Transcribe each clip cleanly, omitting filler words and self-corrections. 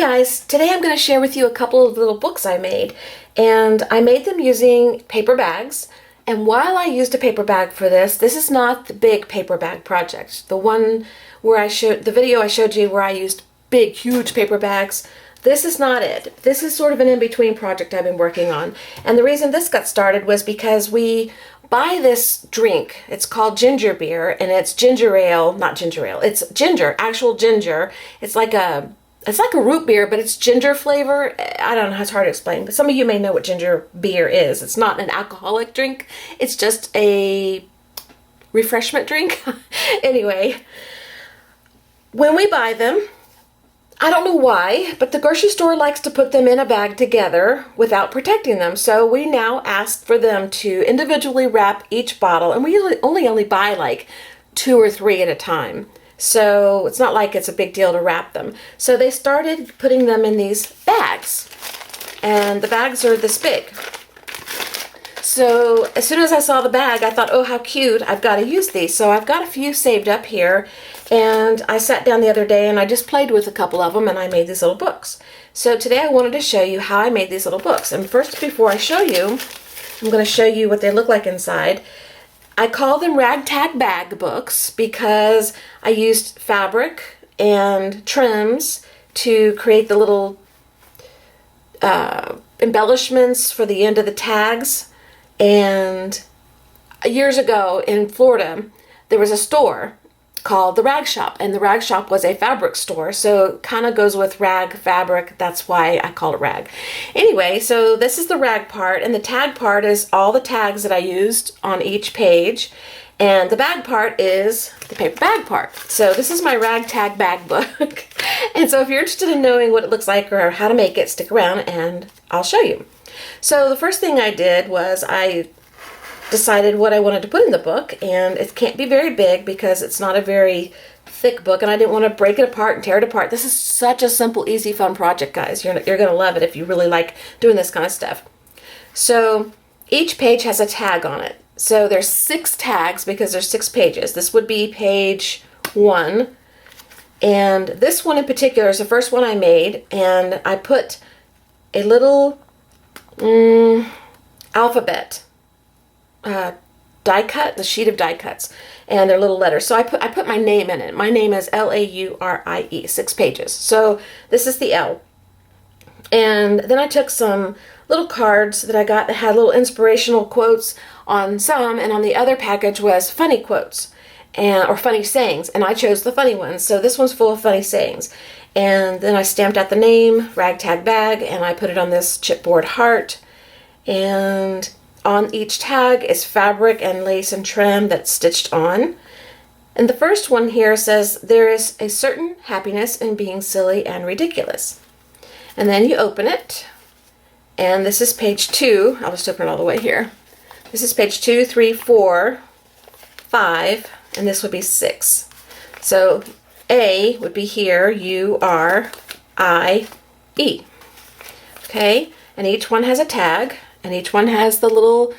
guys, today I'm going to share with you a couple of little books I made, and I made them using paper bags. And while I used a paper bag for this is not the big paper bag project. The one where the video I showed you where I used big, huge paper bags, this is not it. This is sort of an in-between project I've been working on. And the reason this got started was because we buy this drink. It's called ginger beer, and it's ginger ale, not ginger ale. It's ginger, actual ginger. It's like a root beer, but it's ginger flavor. I don't know, it's hard to explain, but some of you may know what ginger beer is. It's not an alcoholic drink. It's just a refreshment drink. Anyway, when we buy them, I don't know why, but the grocery store likes to put them in a bag together without protecting them. So we now ask for them to individually wrap each bottle, and we only buy like 2 or 3 at a time. So it's not like it's a big deal to wrap them. So they started putting them in these bags, and the bags are this big. So as soon as I saw the bag, I thought, oh, how cute, I've got to use these. So I've got a few saved up here, and I sat down the other day and I just played with a couple of them, and I made these little books. So today I wanted to show you how I made these little books. And first, before I show you, I'm going to show you what they look like inside. I call them ragtag bag books because I used fabric and trims to create the little embellishments for the end of the tags. And years ago in Florida, there was a store called the Rag Shop, and the Rag Shop was a fabric store, so it kind of goes with rag fabric. That's why I call it rag. Anyway, so this is the rag part, and the tag part is all the tags that I used on each page, and the bag part is the paper bag part. So this is my ragtag bag book. And so if you're interested in knowing what it looks like or how to make it, stick around and I'll show you. So the first thing I did was I decided what I wanted to put in the book, and it can't be very big because it's not a very thick book, and I didn't want to break it apart and tear it apart. This is such a simple, easy, fun project, guys. You're going to love it if you really like doing this kind of stuff. So each page has a tag on it. So there's 6 tags because there's 6 pages. This would be page 1, and this one in particular is the first one I made, and I put a little alphabet die cut, the sheet of die cuts, and their little letters. So I put my name in it. My name is Laurie, 6 pages. So this is the L. And then I took some little cards that I got that had little inspirational quotes on some, and on the other package was funny quotes or funny sayings, and I chose the funny ones. So this one's full of funny sayings. And then I stamped out the name, Ragtag Bag, and I put it on this chipboard heart. And on each tag is fabric and lace and trim that's stitched on. And the first one here says, there is a certain happiness in being silly and ridiculous. And then you open it, and this is page 2. I'll just open it all the way here. This is page 2, 3, 4, 5, and this would be 6. So A would be here, U-R-I-E. Okay, and each one has a tag, and each one has the little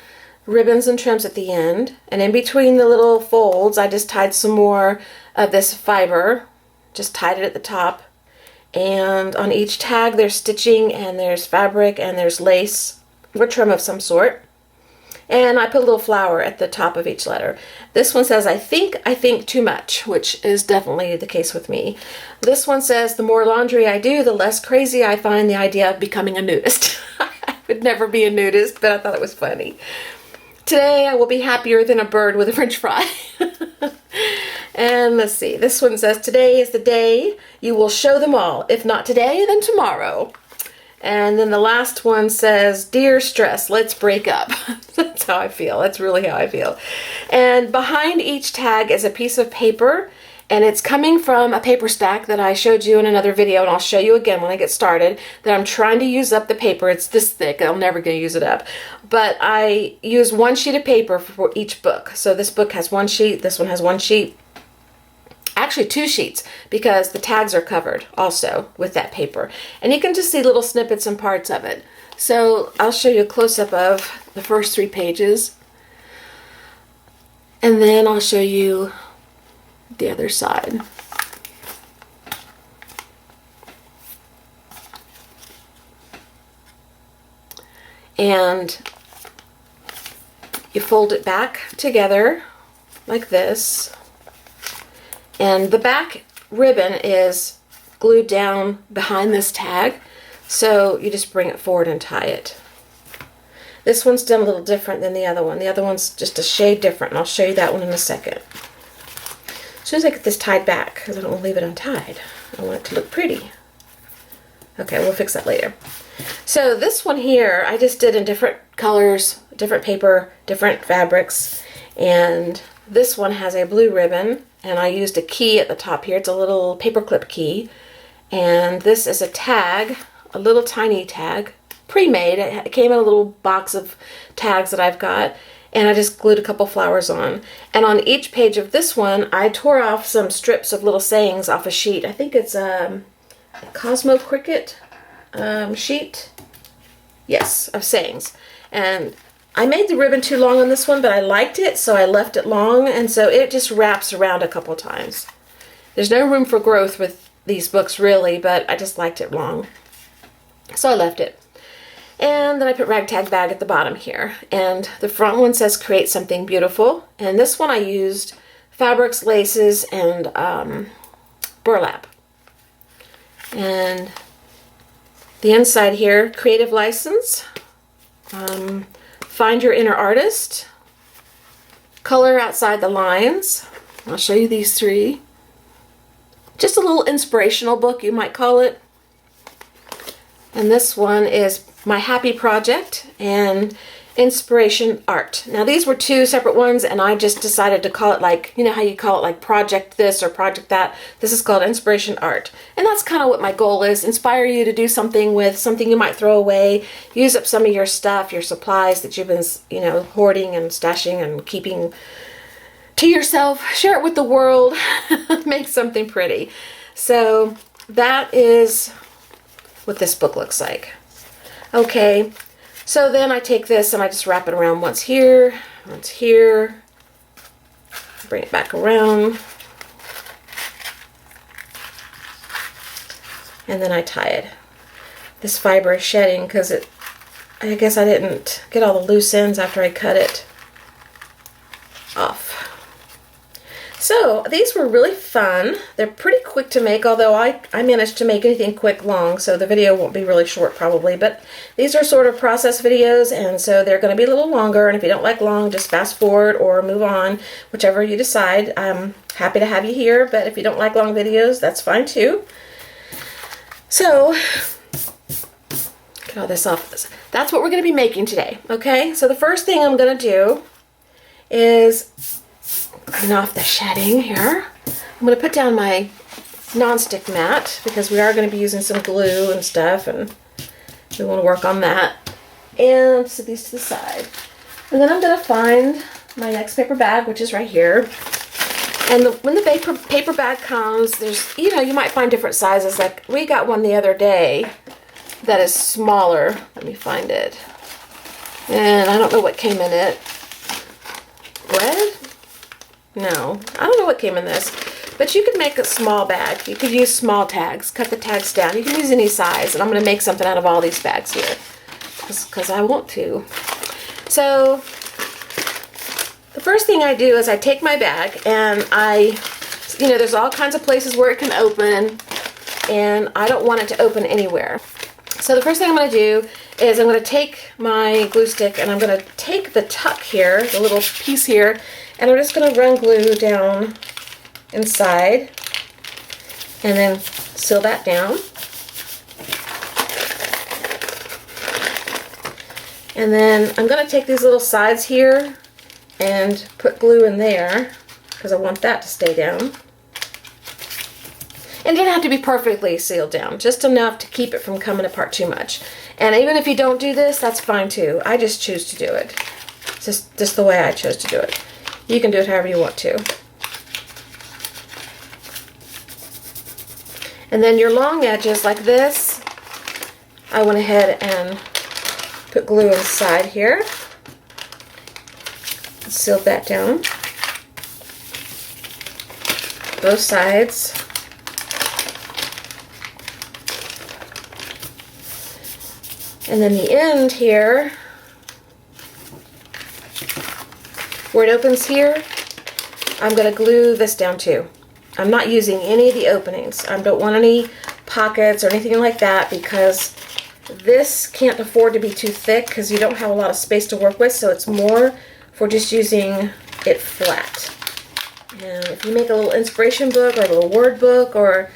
ribbons and trims at the end. And in between the little folds, I just tied some more of this fiber, just tied it at the top. And on each tag, there's stitching, and there's fabric, and there's lace or trim of some sort. And I put a little flower at the top of each letter. This one says, I think too much, which is definitely the case with me. This one says, the more laundry I do, the less crazy I find the idea of becoming a nudist. I would never be a nudist, but I thought it was funny. Today I will be happier than a bird with a French fry. And let's see, this one says, today is the day you will show them all. If not today, then tomorrow. And then the last one says, dear stress, let's break up. That's how I feel. That's really how I feel. And behind each tag is a piece of paper, and it's coming from a paper stack that I showed you in another video, and I'll show you again when I get started, that I'm trying to use up the paper. It's this thick. I'm never going to use it up. But I use 1 sheet of paper for each book. So this book has 1 sheet. This one has 1 sheet. Actually 2 sheets, because the tags are covered also with that paper. And you can just see little snippets and parts of it. So I'll show you a close-up of the first 3 pages. And then I'll show you the other side. and you fold it back together like this, and the back ribbon is glued down behind this tag, so you just bring it forward and tie it. This one's done a little different than the other one. The other one's just a shade different, and I'll show you that one in a second. As soon as I get this tied back, because I don't want to leave it untied, I want it to look pretty. Okay, we'll fix that later. So this one here, I just did in different colors, different paper, different fabrics, and this one has a blue ribbon, and I used a key at the top here. It's a little paperclip key, and this is a tag, a little tiny tag, pre-made. It came in a little box of tags that I've got, and I just glued a couple flowers on. And on each page of this one, I tore off some strips of little sayings off a sheet. I think it's a Cosmo Cricket sheet. Yes, of sayings. And I made the ribbon too long on this one, but I liked it, so I left it long, and so it just wraps around a couple times. There's no room for growth with these books, really, but I just liked it long. So I left it. And then I put ragtag bag at the bottom here. And the front one says create something beautiful. And this one I used fabrics, laces, and burlap. And the inside here, creative license. Find your inner artist, color outside the lines. I'll show you these three. Just a little inspirational book, you might call it. And this one is my happy project and inspiration art. Now these were two separate ones, and I just decided to call it, like, you know how you call it like project this or project that. This is called inspiration art. And that's kind of what my goal is, inspire you to do something with something you might throw away, use up some of your stuff, your supplies that you've been, you know, hoarding and stashing and keeping to yourself, share it with the world, make something pretty. So that is what this book looks like. Okay. So then I take this and I just wrap it around once here, bring it back around, and then I tie it. This fiber is shedding because I guess I didn't get all the loose ends after I cut it off. So these were really fun. They're pretty quick to make, although I managed to make anything quick long, so the video won't be really short probably. But these are sort of process videos, and so they're going to be a little longer. And if you don't like long, just fast forward or move on, whichever you decide. I'm happy to have you here, but if you don't like long videos, that's fine too. So get all this off. That's what we're going to be making today, okay? So the first thing I'm going to do is clean off the shedding here. I'm going to put down my non-stick mat because we are going to be using some glue and stuff, and we want to work on that. And set these to the side. And then I'm going to find my next paper bag, which is right here. And when the paper bag comes, there's, you know, you might find different sizes. Like we got one the other day that is smaller. Let me find it. And I don't know what came in it. Red? No, I don't know what came in this, but you could make a small bag. You could use small tags, cut the tags down. You can use any size, and I'm going to make something out of all these bags here because I want to. So the first thing I do is I take my bag and you know, there's all kinds of places where it can open, and I don't want it to open anywhere. So the first thing I'm going to do is I'm going to take my glue stick and I'm going to take the tuck here, the little piece here, and I'm just going to run glue down inside and then seal that down. And then I'm going to take these little sides here and put glue in there because I want that to stay down. It doesn't have to be perfectly sealed down, just enough to keep it from coming apart too much. And even if you don't do this, that's fine too. I just choose to do it. It's just the way I chose to do it. You can do it however you want to. And then your long edges like this, I went ahead and put glue inside here. Sealed that down. Both sides. And then the end here, where it opens here, I'm going to glue this down too. I'm not using any of the openings. I don't want any pockets or anything like that because this can't afford to be too thick because you don't have a lot of space to work with, so it's more for just using it flat. And if you make a little inspiration book or a little word book or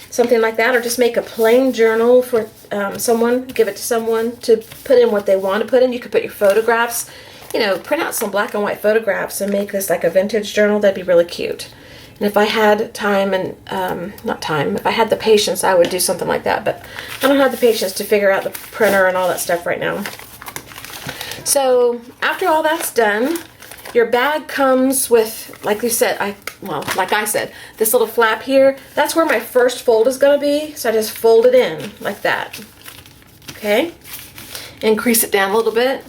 something like that, or just make a plain journal for someone, give it to someone to put in what they want to put in. You could put your photographs, you know, print out some black and white photographs and make this like a vintage journal. That'd be really cute. And if I had time and, if I had the patience, I would do something like that. But I don't have the patience to figure out the printer and all that stuff right now. So after all that's done, your bag comes with, like you said, like I said, this little flap here. That's where my first fold is going to be. So I just fold it in like that. Okay? Increase it down a little bit.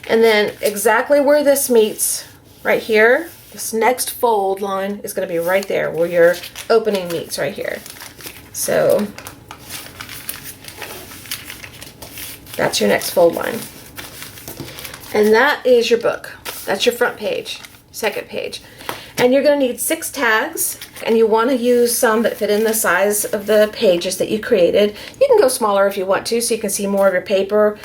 And then exactly where this meets, right here, this next fold line is going to be right there where your opening meets right here. So that's your next fold line. And that is your book. That's your front page, second page. And you're going to need 6 tags, and you want to use some that fit in the size of the pages that you created. You can go smaller if you want to, so you can see more of your paper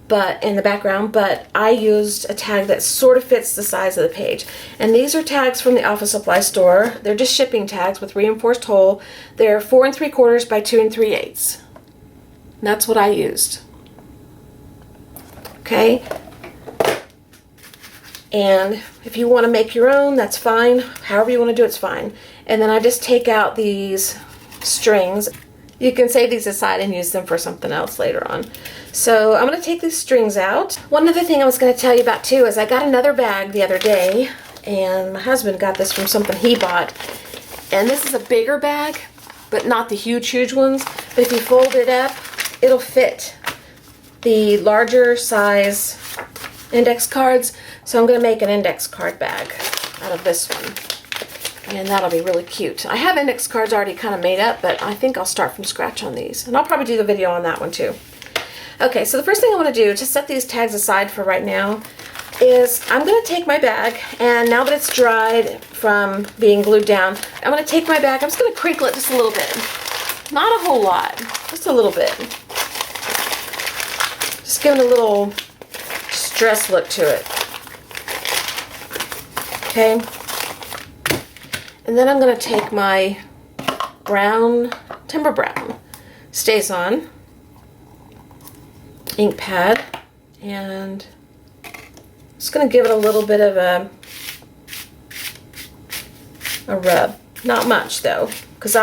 but in the background, but I used a tag that sort of fits the size of the page. And these are tags from the office supply store. They're just shipping tags with reinforced hole. They're 4 3/4 by 2 3/8. And that's what I used. Okay? And if you want to make your own, that's fine. However you want to do it's fine. And then I just take out these strings. You can save these aside and use them for something else later on. So I'm going to take these strings out. One other thing I was going to tell you about too is I got another bag the other day, and my husband got this from something he bought. And this is a bigger bag, but not the huge ones. But if you fold it up, it'll fit the larger size index cards. So I'm going to make an index card bag out of this one. And that'll be really cute. I have index cards already kind of made up, but I think I'll start from scratch on these. And I'll probably do the video on that one too. Okay, so the first thing I want to do to set these tags aside for right now is I'm going to take my bag, and now that it's dried from being glued down, I'm going to take my bag, I'm just going to crinkle it just a little bit. Not a whole lot, just a little bit. Just giving a little stress look to it. Okay. And then I'm going to take my brown, Timber Brown StazOn ink pad, and just going to give it a little bit of a rub. Not much though, because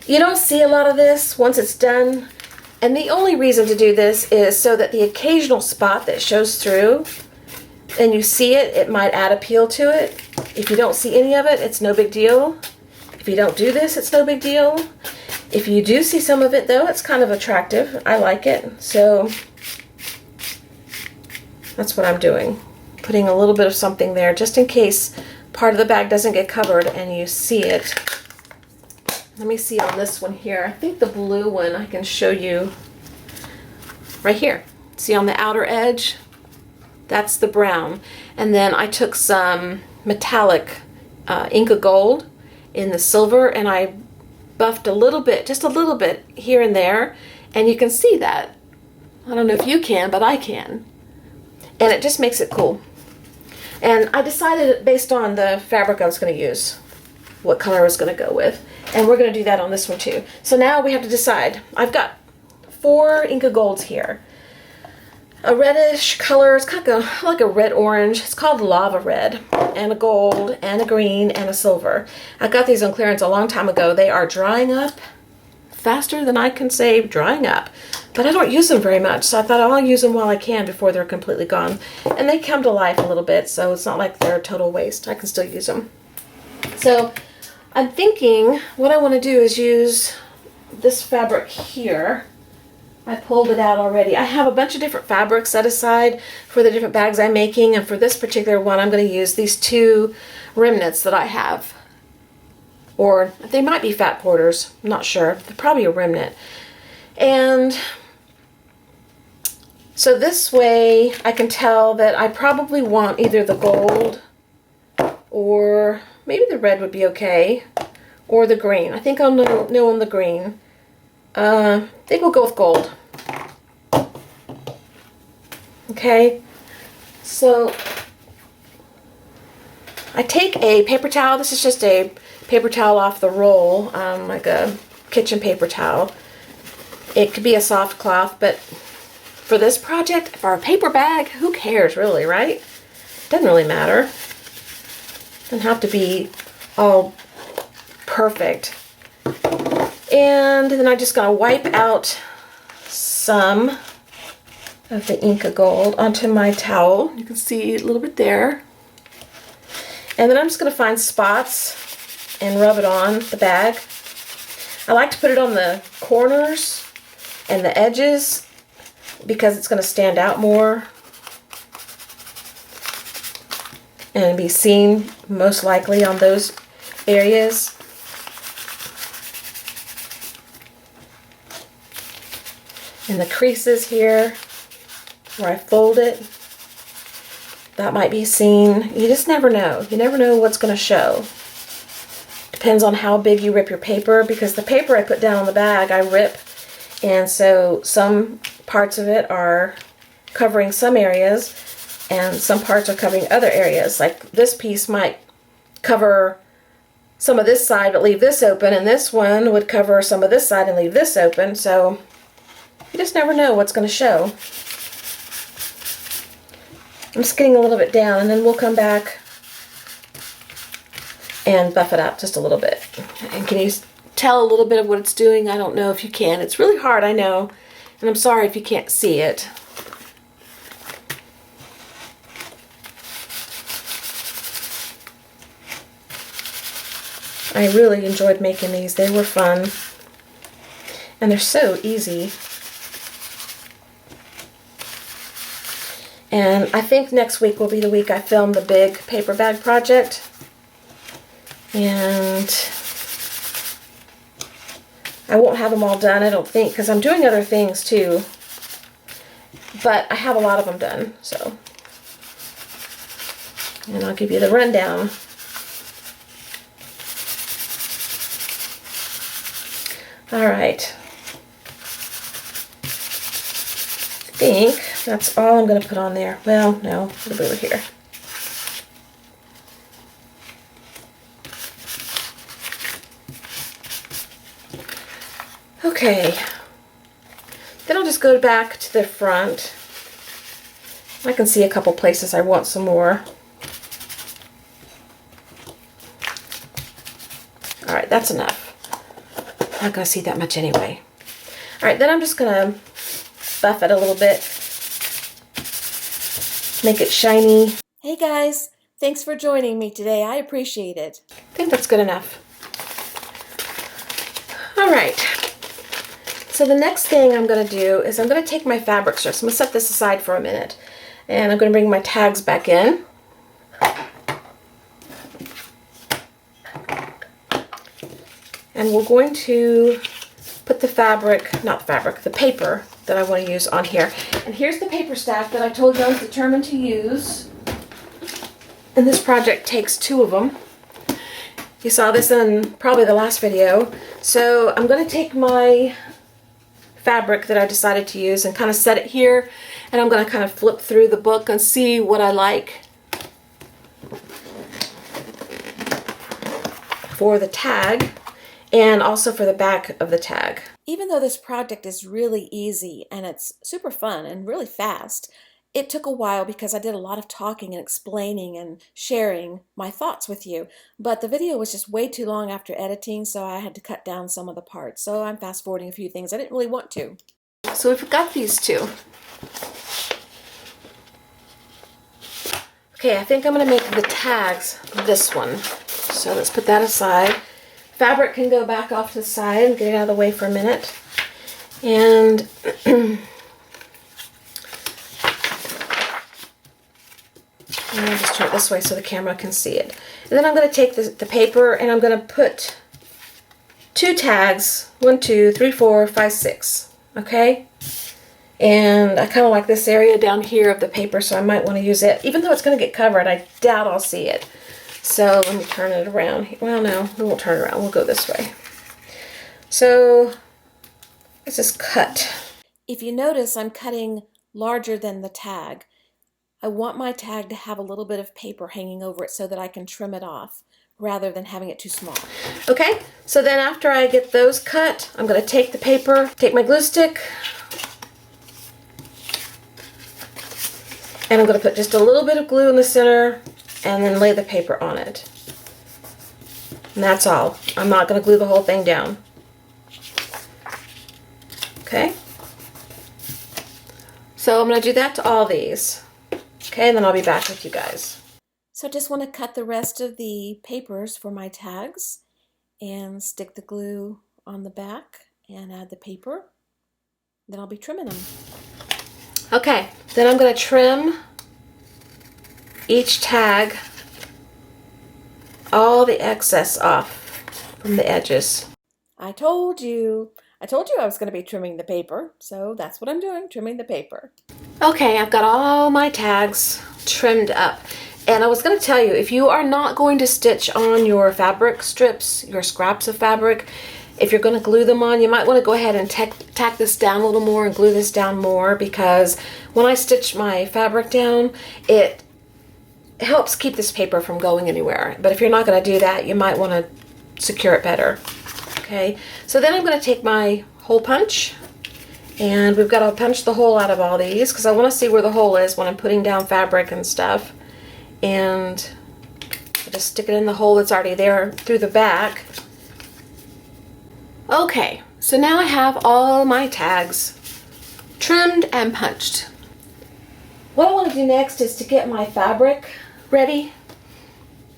you don't see a lot of this once it's done. And the only reason to do this is so that the occasional spot that shows through and you see it, it might add appeal to it. If you don't see any of it, it's no big deal. If you don't do this, it's no big deal. If you do see some of it though, it's kind of attractive. I like it. So that's what I'm doing. Putting a little bit of something there just in case part of the bag doesn't get covered and you see it. Let me see on this one here. I think the blue one I can show you right here. See on the outer edge? That's the brown. And then I took some metallic Inca Gold in the silver, and I buffed a little bit, just a little bit here and there, and you can see that. I don't know if you can, but I can. And it just makes it cool. And I decided based on the fabric I was going to use what color I was going to go with. And we're going to do that on this one too. So now we have to decide. I've got 4 Inca Golds here. A reddish color, it's kind of like a red-orange. It's called Lava Red, and a gold, and a green, and a silver. I got these on clearance a long time ago. They are drying up faster than I can say drying up. But I don't use them very much, so I thought I'll use them while I can before they're completely gone. And they come to life a little bit, so it's not like they're a total waste. I can still use them. So I'm thinking what I want to do is use this fabric here. I pulled it out already. I have a bunch of different fabrics set aside for the different bags I'm making, and for this particular one I'm going to use these 2 remnants that I have. Or they might be fat porters, I'm not sure. They're probably a remnant. And so this way I can tell that I probably want either the gold or maybe the red would be okay, or the green. I think I'll know on the green. I think we'll go with gold. Okay, so I take a paper towel. This is just a paper towel off the roll, like a kitchen paper towel. It could be a soft cloth, but for this project, for a paper bag, who cares really, right? Doesn't really matter. Doesn't have to be all perfect. And then I'm just gonna wipe out some of the Inca Gold onto my towel. You can see a little bit there. And then I'm just gonna find spots and rub it on the bag. I like to put it on the corners and the edges because it's gonna stand out more and be seen most likely on those areas. And the creases here where I fold it, that might be seen. You just never know. You never know what's going to show. Depends on how big you rip your paper, because the paper I put down on the bag I rip, and so some parts of it are covering some areas and some parts are covering other areas. Like this piece might cover some of this side but leave this open, and this one would cover some of this side and leave this open, so you just never know what's going to show. I'm just getting a little bit down, and then we'll come back and buff it up just a little bit. And can you tell a little bit of what it's doing? I don't know if you can. It's really hard, I know, and I'm sorry if you can't see it. I really enjoyed making these. They were fun, and they're so easy. And I think next week will be the week I film the big paper bag project. And I won't have them all done, I don't think, because I'm doing other things too. But I have a lot of them done, so. And I'll give you the rundown. All right. I think that's all I'm going to put on there. Well, no, it'll be over here. Okay. Then I'll just go back to the front. I can see a couple places I want some more. All right, that's enough. Not going to see that much anyway. All right, then I'm just going to buff it a little bit. Make it shiny. Hey guys, thanks for joining me today. I appreciate it. I think that's good enough. All right. So the next thing I'm going to do is I'm going to take my fabric strips. I'm going to set this aside for a minute. And I'm going to bring my tags back in. And we're going to put the fabric, not fabric, the paper that I want to use on here. And here's the paper stack that I told you I was determined to use. And this project takes 2 of them. You saw this in probably the last video. So I'm going to take my fabric that I decided to use and kind of set it here. And I'm going to kind of flip through the book and see what I like for the tag. And also for the back of the tag. Even though this project is really easy and it's super fun and really fast, it took a while because I did a lot of talking and explaining and sharing my thoughts with you. But the video was just way too long after editing, so I had to cut down some of the parts. So I'm fast forwarding a few things I didn't really want to. So we've got these 2. Okay, I think I'm going to make the tags this one. So let's put that aside. Fabric can go back off to the side and get it out of the way for a minute. And I'll just turn it this way so the camera can see it. And then I'm going to take the paper and I'm going to put 2 tags, 1, 2, 3, 4, 5, 6. Okay? And I kind of like this area down here of the paper, so I might want to use it. Even though it's going to get covered, I doubt I'll see it. So let me turn it around. Well, no, we won't turn it around. We'll go this way. So this is cut. If you notice, I'm cutting larger than the tag. I want my tag to have a little bit of paper hanging over it so that I can trim it off rather than having it too small. Okay, so then after I get those cut, I'm going to take the paper, take my glue stick, and I'm going to put just a little bit of glue in the center and then lay the paper on it. And that's all. I'm not going to glue the whole thing down. Okay? So I'm going to do that to all these. Okay, and then I'll be back with you guys. So I just want to cut the rest of the papers for my tags and stick the glue on the back and add the paper. Then I'll be trimming them. Okay, then I'm going to trim each tag, all the excess off from the edges. I told you I was going to be trimming the paper, so that's what I'm doing, trimming the paper. Okay, I've got all my tags trimmed up. And I was going to tell you, if you are not going to stitch on your fabric strips, your scraps of fabric, if you're going to glue them on, you might want to go ahead and tack this down a little more and glue this down more, because when I stitch my fabric down, it helps keep this paper from going anywhere. But if you're not going to do that, you might want to secure it better. Okay, so then I'm going to take my hole punch, and we've got to punch the hole out of all these because I want to see where the hole is when I'm putting down fabric and stuff. And I just stick it in the hole that's already there through the back. Okay, so now I have all my tags trimmed and punched. What I want to do next is to get my fabric ready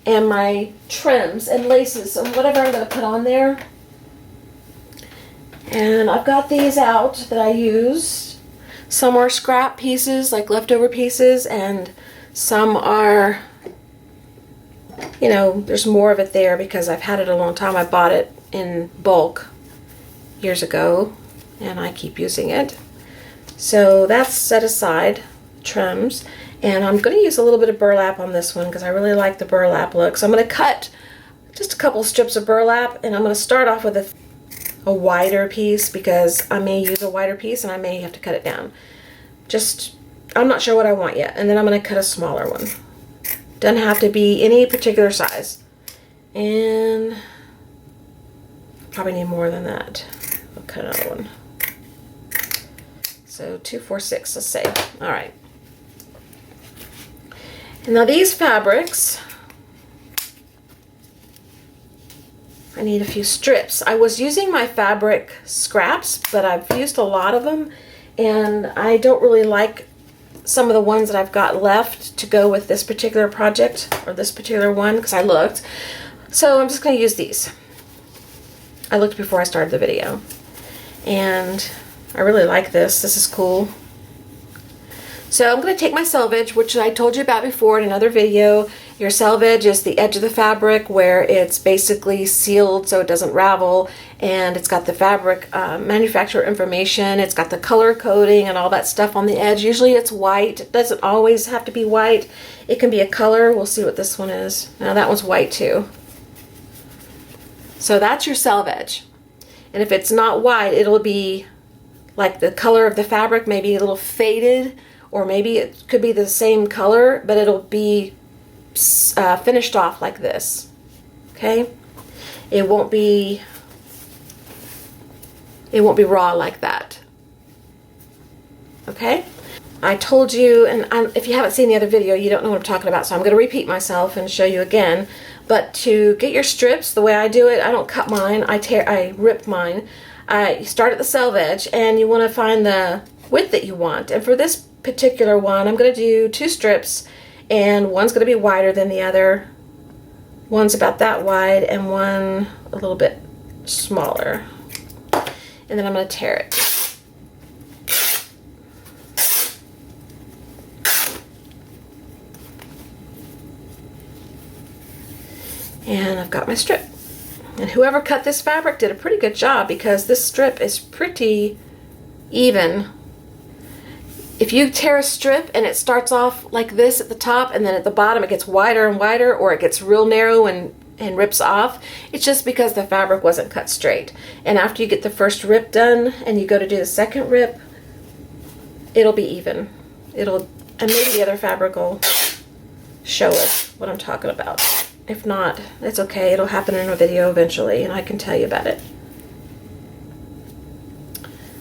and my trims and laces and whatever I'm going to put on there. And I've got these out that I used. Some are scrap pieces, like leftover pieces, and some are, you know, there's more of it there because I've had it a long time. I bought it in bulk years ago and I keep using it. So that's set aside, trims. And I'm going to use a little bit of burlap on this one because I really like the burlap look. So I'm going to cut just a couple strips of burlap, and I'm going to start off with a wider piece because I may use a wider piece and I may have to cut it down. I'm not sure what I want yet. And then I'm going to cut a smaller one. Doesn't have to be any particular size. And probably need more than that. I'll cut another one. So 2, 4, 6, let's say. All right. And now these fabrics, I need a few strips. I was using my fabric scraps, but I've used a lot of them, and I don't really like some of the ones that I've got left to go with this particular project, or this particular one, because I looked. So I'm just going to use these. I looked before I started the video, and I really like this. This is cool. So I'm going to take my selvage, which I told you about before in another video. Your selvage is the edge of the fabric where it's basically sealed so it doesn't ravel, and it's got the fabric manufacturer information, it's got the color coding and all that stuff on the edge. Usually it's white. It doesn't always have to be white. It can be a color. We'll see what this one is. Now that one's white too. So that's your selvage. And if it's not white, it'll be like the color of the fabric, maybe a little faded, or maybe it could be the same color, but it'll be finished off like this. Okay? It won't be raw like that. Okay? I told you, and if you haven't seen the other video, you don't know what I'm talking about, so I'm going to repeat myself and show you again. But to get your strips, the way I do it, I don't cut mine, I rip mine. I start at the selvage, and you want to find the width that you want. And for this particular one, I'm going to do 2 strips, and one's going to be wider than the other. One's about that wide, and one a little bit smaller. And then I'm going to tear it. And I've got my strip. And whoever cut this fabric did a pretty good job because this strip is pretty even. if you tear a strip and it starts off like this at the top and then at the bottom it gets wider and wider, or it gets real narrow and rips off, it's just because the fabric wasn't cut straight. And after you get the first rip done and you go to do the second rip, it'll be even. And maybe the other fabric will show us what I'm talking about. If not, it's okay. It'll happen in a video eventually and I can tell you about it.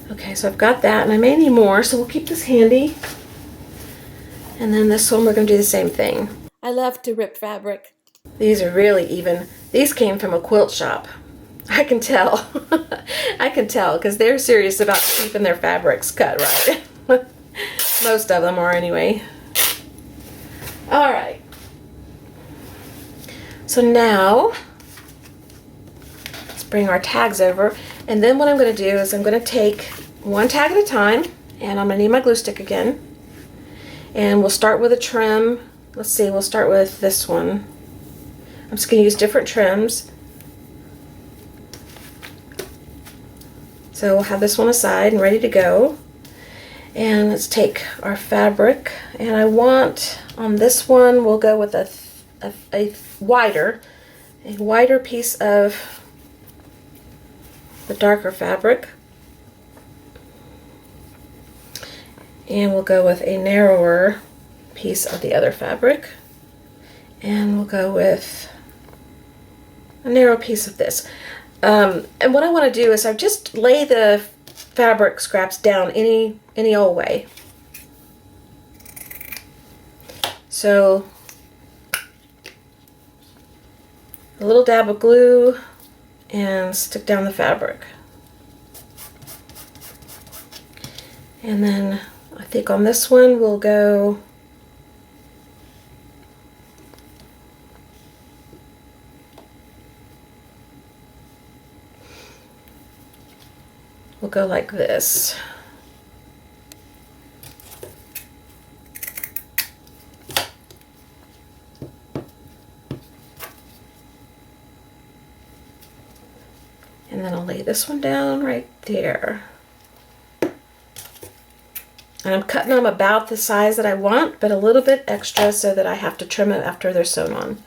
Okay, so I've got that, and I may need more, so we'll keep this handy. And then this one, we're going to do the same thing. I love to rip fabric. These are really even. These came from a quilt shop. I can tell. I can tell, because they're serious about keeping their fabrics cut right. Most of them are anyway. All right. So now, let's bring our tags over. And then what I'm going to do is I'm going to take one tag at a time, and I'm going to need my glue stick again. And we'll start with a trim. Let's see, we'll start with this one. I'm just going to use different trims. So we'll have this one aside and ready to go. And let's take our fabric, and I want, on this one, we'll go with a wider piece of the darker fabric, and we'll go with a narrower piece of the other fabric, and we'll go with a narrow piece of this. And what I want to do is I just lay the fabric scraps down any old way. So a little dab of glue and stick down the fabric. And then I think on this one we'll go like this. And then I'll lay this one down right there. And I'm cutting them about the size that I want, but a little bit extra so that I have to trim it after they're sewn on.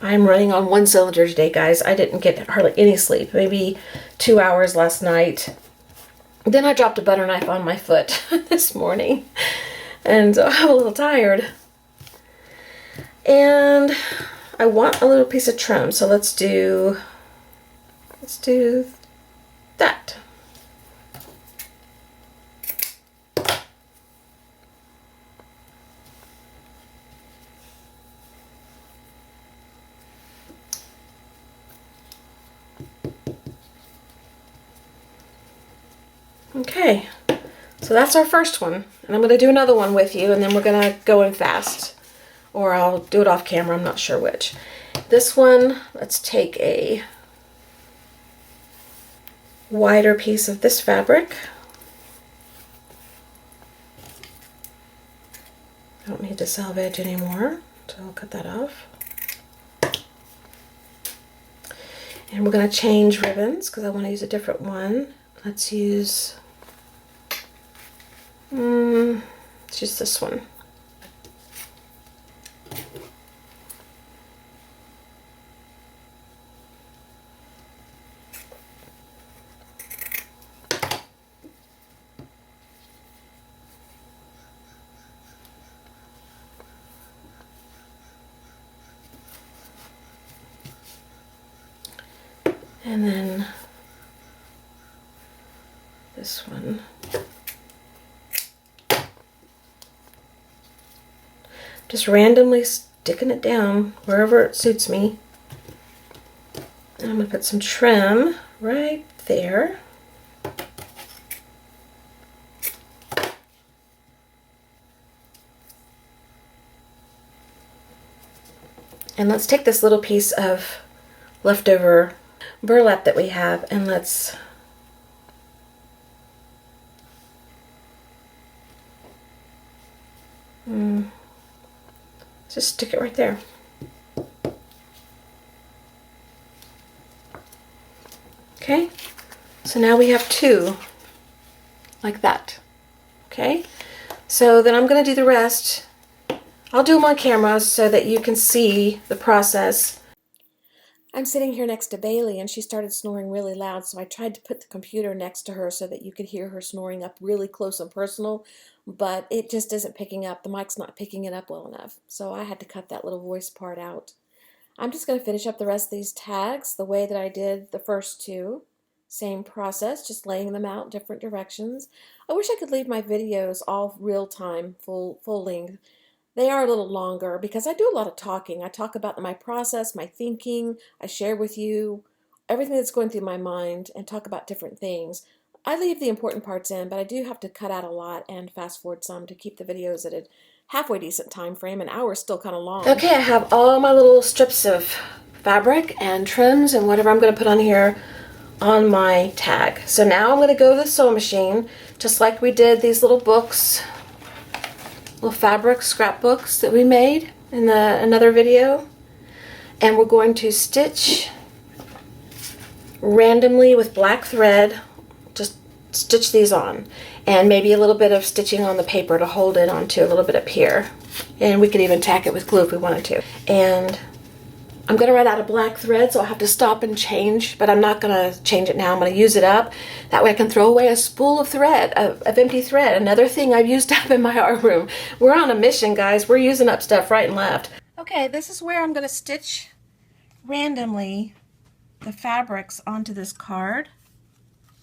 I'm running on one cylinder today, guys. I didn't get hardly any sleep, maybe 2 hours last night. Then I dropped a butter knife on my foot this morning, and so I'm a little tired. And I want a little piece of trim, so let's do that. Okay, so that's our first one, and I'm going to do another one with you, and then we're going to go in fast, or I'll do it off camera, I'm not sure which. This one, let's take a wider piece of this fabric. I don't need to salvage anymore, so I'll cut that off. And we're going to change ribbons because I want to use a different one. Let's use it's just this one. And then this one. Just randomly sticking it down wherever it suits me. And I'm going to put some trim right there. And let's take this little piece of leftover burlap that we have, and let's just stick it right there. Okay, so So now we have 2 like that. Okay, so then I'm going to do the rest. I'll do them on camera so that you can see the process. I'm sitting here next to Bailey and she started snoring really loud, so I tried to put the computer next to her so that you could hear her snoring up really close and personal, but it just isn't picking up. The mic's not picking it up well enough, so I had to cut that little voice part out. I'm just going to finish up the rest of these tags the way that I did the first 2. Same process, just laying them out different directions. I wish I could leave my videos all real time, full length. They are a little longer because I do a lot of talking. I talk about my process, my thinking. I share with you everything that's going through my mind and talk about different things. I leave the important parts in, but I do have to cut out a lot and fast forward some to keep the videos at a halfway decent time frame. An hour is still kind of long. Okay, I have all my little strips of fabric and trims and whatever I'm going to put on here on my tag. So now I'm going to go to the sewing machine, just like we did these little books, little fabric scrapbooks that we made in another video, and we're going to stitch randomly with black thread. Just stitch these on, and maybe a little bit of stitching on the paper to hold it onto a little bit up here, and we could even tack it with glue if we wanted to. And I'm going to run out of black thread, so I'll have to stop and change, but I'm not going to change it now. I'm going to use it up. That way I can throw away a spool of thread, of empty thread. Another thing I've used up in my art room. We're on a mission, guys. We're using up stuff right and left. Okay, this is where I'm going to stitch randomly the fabrics onto this card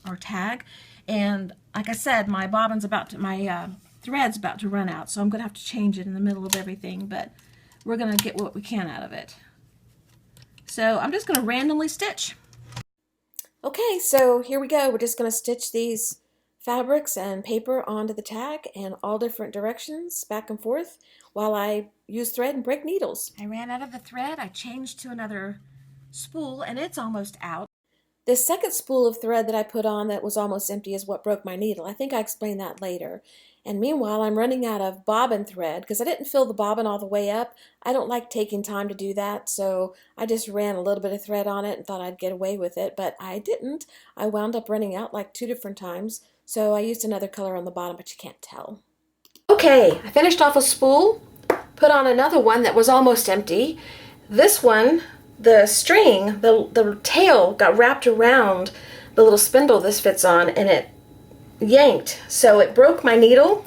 or tag. And like I said, my bobbin's about to, my thread's about to run out, so I'm going to have to change it in the middle of everything, but we're going to get what we can out of it. So I'm just going to randomly stitch. Okay, so here we go. We're just going to stitch these fabrics and paper onto the tag in all different directions, back and forth, while I use thread and break needles. I ran out of the thread. I changed to another spool, and it's almost out. This second spool of thread that I put on that was almost empty is what broke my needle. I think I explained that later. And meanwhile, I'm running out of bobbin thread because I didn't fill the bobbin all the way up. I don't like taking time to do that, so I just ran a little bit of thread on it and thought I'd get away with it, but I didn't. I wound up running out like 2 different times, so I used another color on the bottom, but you can't tell. Okay, I finished off a spool, put on another one that was almost empty. This one, the string, the tail got wrapped around the little spindle this fits on, and it yanked, so it broke my needle.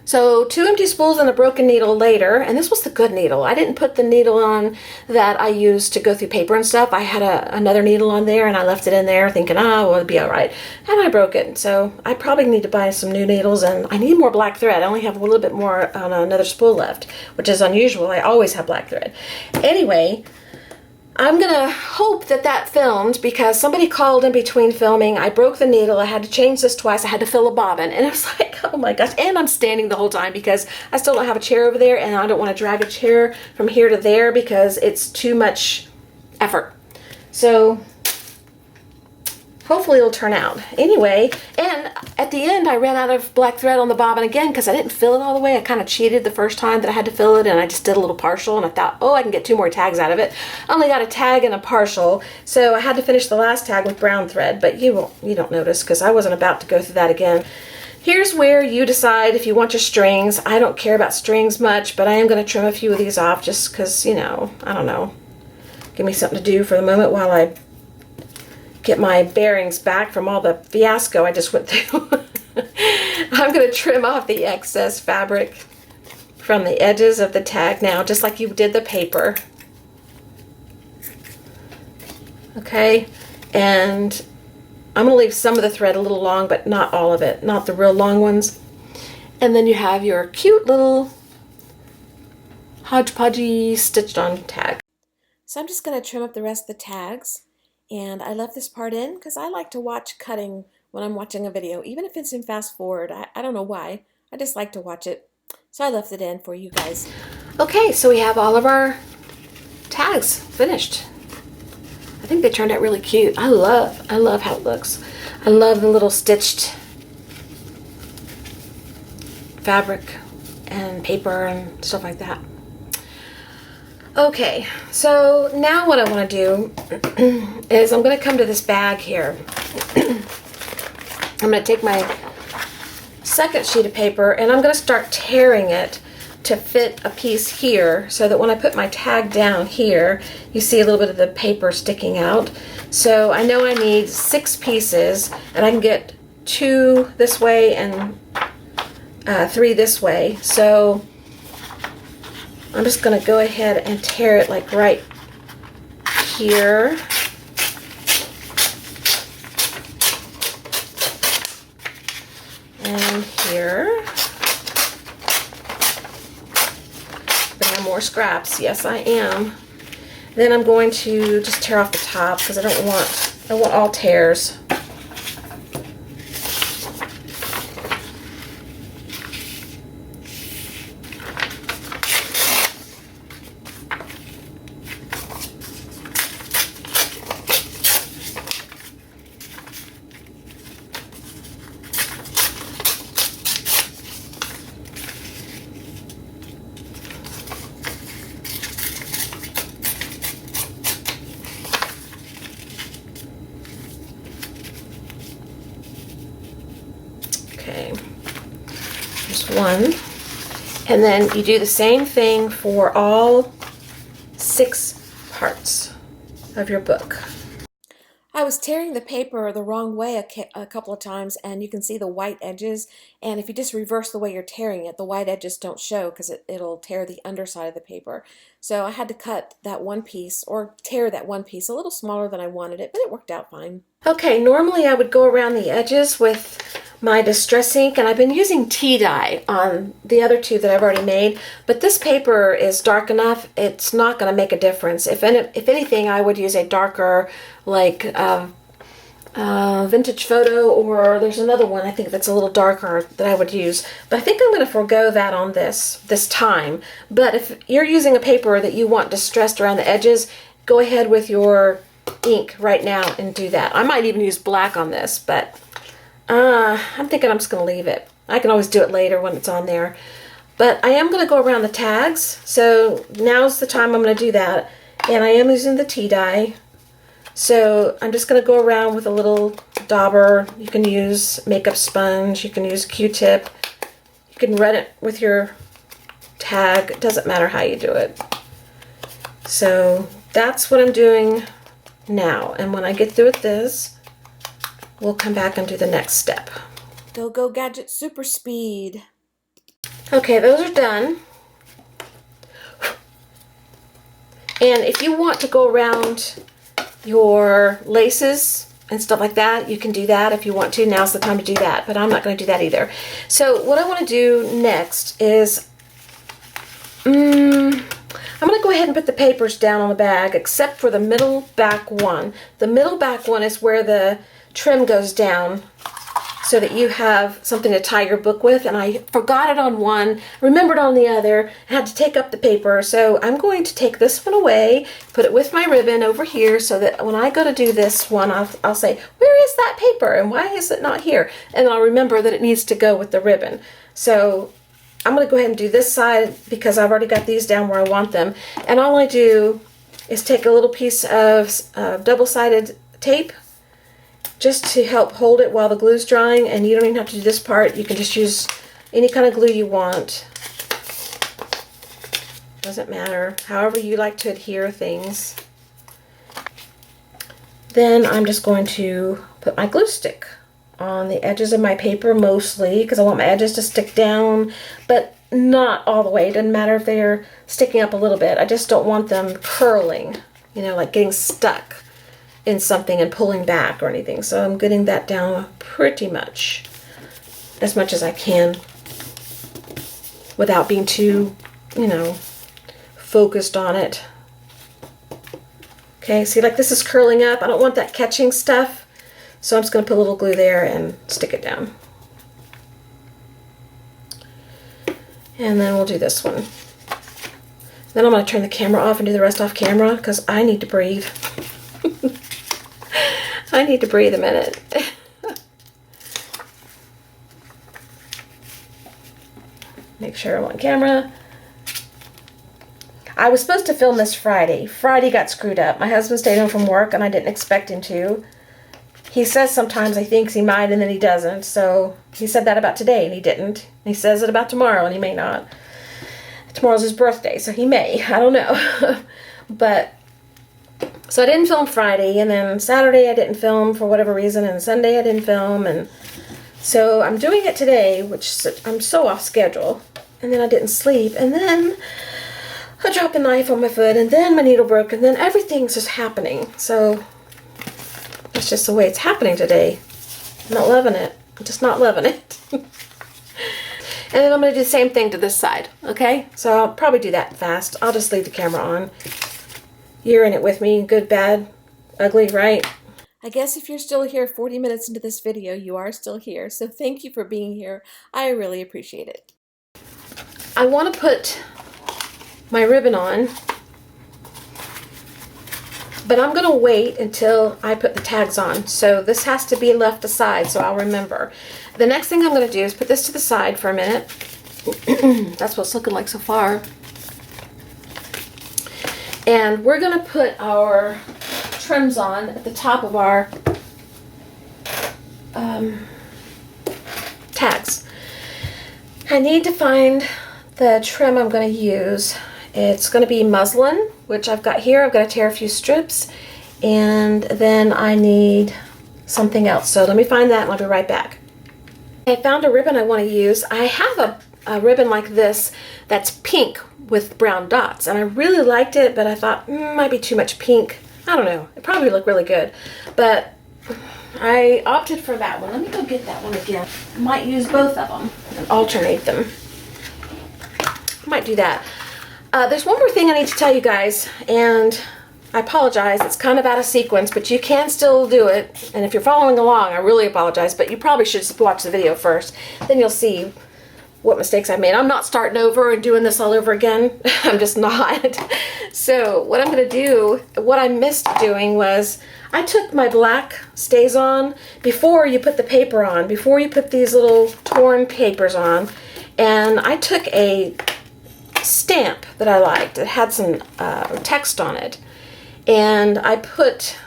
So 2 empty spools and a broken needle later, and this was the good needle. I didn't put the needle on that I used to go through paper and stuff. I had another needle on there, and I left it in there thinking, oh, well, it'll be all right. And I broke it, so I probably need to buy some new needles, and I need more black thread. I only have a little bit more on another spool left, which is unusual. I always have black thread. Anyway, I'm going to hope that that filmed because somebody called in between filming. I broke the needle. I had to change this twice. I had to fill a bobbin. And it was like, oh my gosh. And I'm standing the whole time because I still don't have a chair over there. And I don't want to drag a chair from here to there because it's too much effort. So hopefully it'll turn out. Anyway, and at the end I ran out of black thread on the bobbin again because I didn't fill it all the way. I kind of cheated the first time that I had to fill it, and I just did a little partial, and I thought, oh, I can get 2 more tags out of it. I only got a tag and a partial, so I had to finish the last tag with brown thread, but you don't notice because I wasn't about to go through that again. Here's where you decide if you want your strings. I don't care about strings much, but I am going to trim a few of these off just because, you know, I don't know. Give me something to do for the moment while I get my bearings back from all the fiasco I just went through. I'm going to trim off the excess fabric from the edges of the tag now, just like you did the paper. Okay, and I'm going to leave some of the thread a little long, but not all of it, not the real long ones. And then you have your cute little hodgepodgey stitched on tag. So I'm just going to trim up the rest of the tags. And I left this part in because I like to watch cutting when I'm watching a video, even if it's in fast forward. I don't know why. I just like to watch it. So I left it in for you guys. Okay, so we have all of our tags finished. I think they turned out really cute. I love how it looks. I love the little stitched fabric and paper and stuff like that. Okay, so now what I want to do is I'm going to come to this bag here. I'm going to take my second sheet of paper and I'm going to start tearing it to fit a piece here so that when I put my tag down here, you see a little bit of the paper sticking out. So I know I need 6 pieces and I can get 2 this way and 3 this way. So I'm just going to go ahead and tear it like right here. And here. I have more scraps. Yes, I am. Then I'm going to just tear off the top because I want all tears. Okay, just one. And then you do the same thing for all 6 parts of your book. I was tearing the paper the wrong way a couple of times, and you can see the white edges, and if you just reverse the way you're tearing it, the white edges don't show because it'll tear the underside of the paper. So I had to cut that one piece, or tear that one piece a little smaller than I wanted it, but it worked out fine. Okay, normally I would go around the edges with my distress ink, and I've been using tea dye on the other 2 that I've already made, but this paper is dark enough, it's not going to make a difference. If anything, I would use a darker, like vintage photo, or there's another one I think that's a little darker that I would use, but I think I'm going to forego that on this time. But if you're using a paper that you want distressed around the edges, go ahead with your ink right now and do that. I might even use black on this, but I'm thinking I'm just going to leave it. I can always do it later when it's on there. But I am going to go around the tags, so now's the time I'm going to do that. And I am using the tea dye. So I'm just going to go around with a little dauber. You can use makeup sponge, you can use Q-tip, you can run it with your tag. It doesn't matter how you do it. So that's what I'm doing now. And when I get through with this, we'll come back and do the next step. Go, go, gadget, super speed. Okay, those are done. And if you want to go around your laces and stuff like that, you can do that if you want to. Now's the time to do that, but I'm not going to do that either. So what I want to do next is I'm going to go ahead and put the papers down on the bag, except for the middle back one. The middle back one is where the trim goes down so that you have something to tie your book with, and I forgot it on one, remembered on the other, had to take up the paper. So I'm going to take this one away, put it with my ribbon over here so that when I go to do this one, I'll say, where is that paper and why is it not here? And I'll remember that it needs to go with the ribbon. So I'm going to go ahead and do this side because I've already got these down where I want them. And all I do is take a little piece of double-sided tape just to help hold it while the glue's drying, and you don't even have to do this part. You can just use any kind of glue you want. Doesn't matter, however you like to adhere things. Then I'm just going to put my glue stick on the edges of my paper mostly because I want my edges to stick down, but not all the way. It doesn't matter if they're sticking up a little bit. I just don't want them curling, you know, like getting stuck in something and pulling back or anything. So I'm getting that down pretty much as I can without being too, you know, focused on it. Okay, see, like this is curling up. I don't want that catching stuff. So I'm just going to put a little glue there and stick it down. And then we'll do this one. Then I'm going to turn the camera off and do the rest off camera because I need to breathe. I need to breathe a minute. Make sure I'm on camera. I was supposed to film this Friday. Friday got screwed up. My husband stayed home from work and I didn't expect him to. He says sometimes he thinks he might and then he doesn't. So he said that about today and he didn't. He says it about tomorrow and he may not. Tomorrow's his birthday, so he may. I don't know. But, so I didn't film Friday, and then Saturday I didn't film for whatever reason, and Sunday I didn't film, and so I'm doing it today, which I'm so off schedule. And then I didn't sleep, and then I dropped a knife on my foot, and then my needle broke, and then everything's just happening. So it's just the way it's happening today. I'm not loving it. I'm just not loving it. And then I'm going to do the same thing to this side, okay? So I'll probably do that fast. I'll just leave the camera on. You're in it with me, good, bad, ugly, right? I guess if you're still here 40 minutes into this video, you are still here. So thank you for being here. I really appreciate it. I want to put my ribbon on, but I'm going to wait until I put the tags on. So this has to be left aside so I'll remember. The next thing I'm going to do is put this to the side for a minute. That's what it's looking like so far. And we're going to put our trims on at the top of our tags. I need to find the trim I'm going to use. It's going to be muslin, which I've got here. I've got to tear a few strips. And then I need something else. So let me find that and I'll be right back. I found a ribbon I want to use. I have a ribbon like this that's pink with brown dots, and I really liked it, but I thought might be too much pink. I don't know. It probably looked really good, but I opted for that one. Let me go get that one again. I might use both of them and alternate them. I might do that. There's one more thing I need to tell you guys, and I apologize. It's kind of out of sequence, but you can still do it. And if you're following along, I really apologize, but you probably should just watch the video first. Then you'll see what mistakes I made. I'm not starting over and doing this all over again. I'm just not. So what I'm going to do, what I missed doing was I took my black Stays-On before you put the paper on, before you put these little torn papers on, and I took a stamp that I liked. It had some text on it. And I put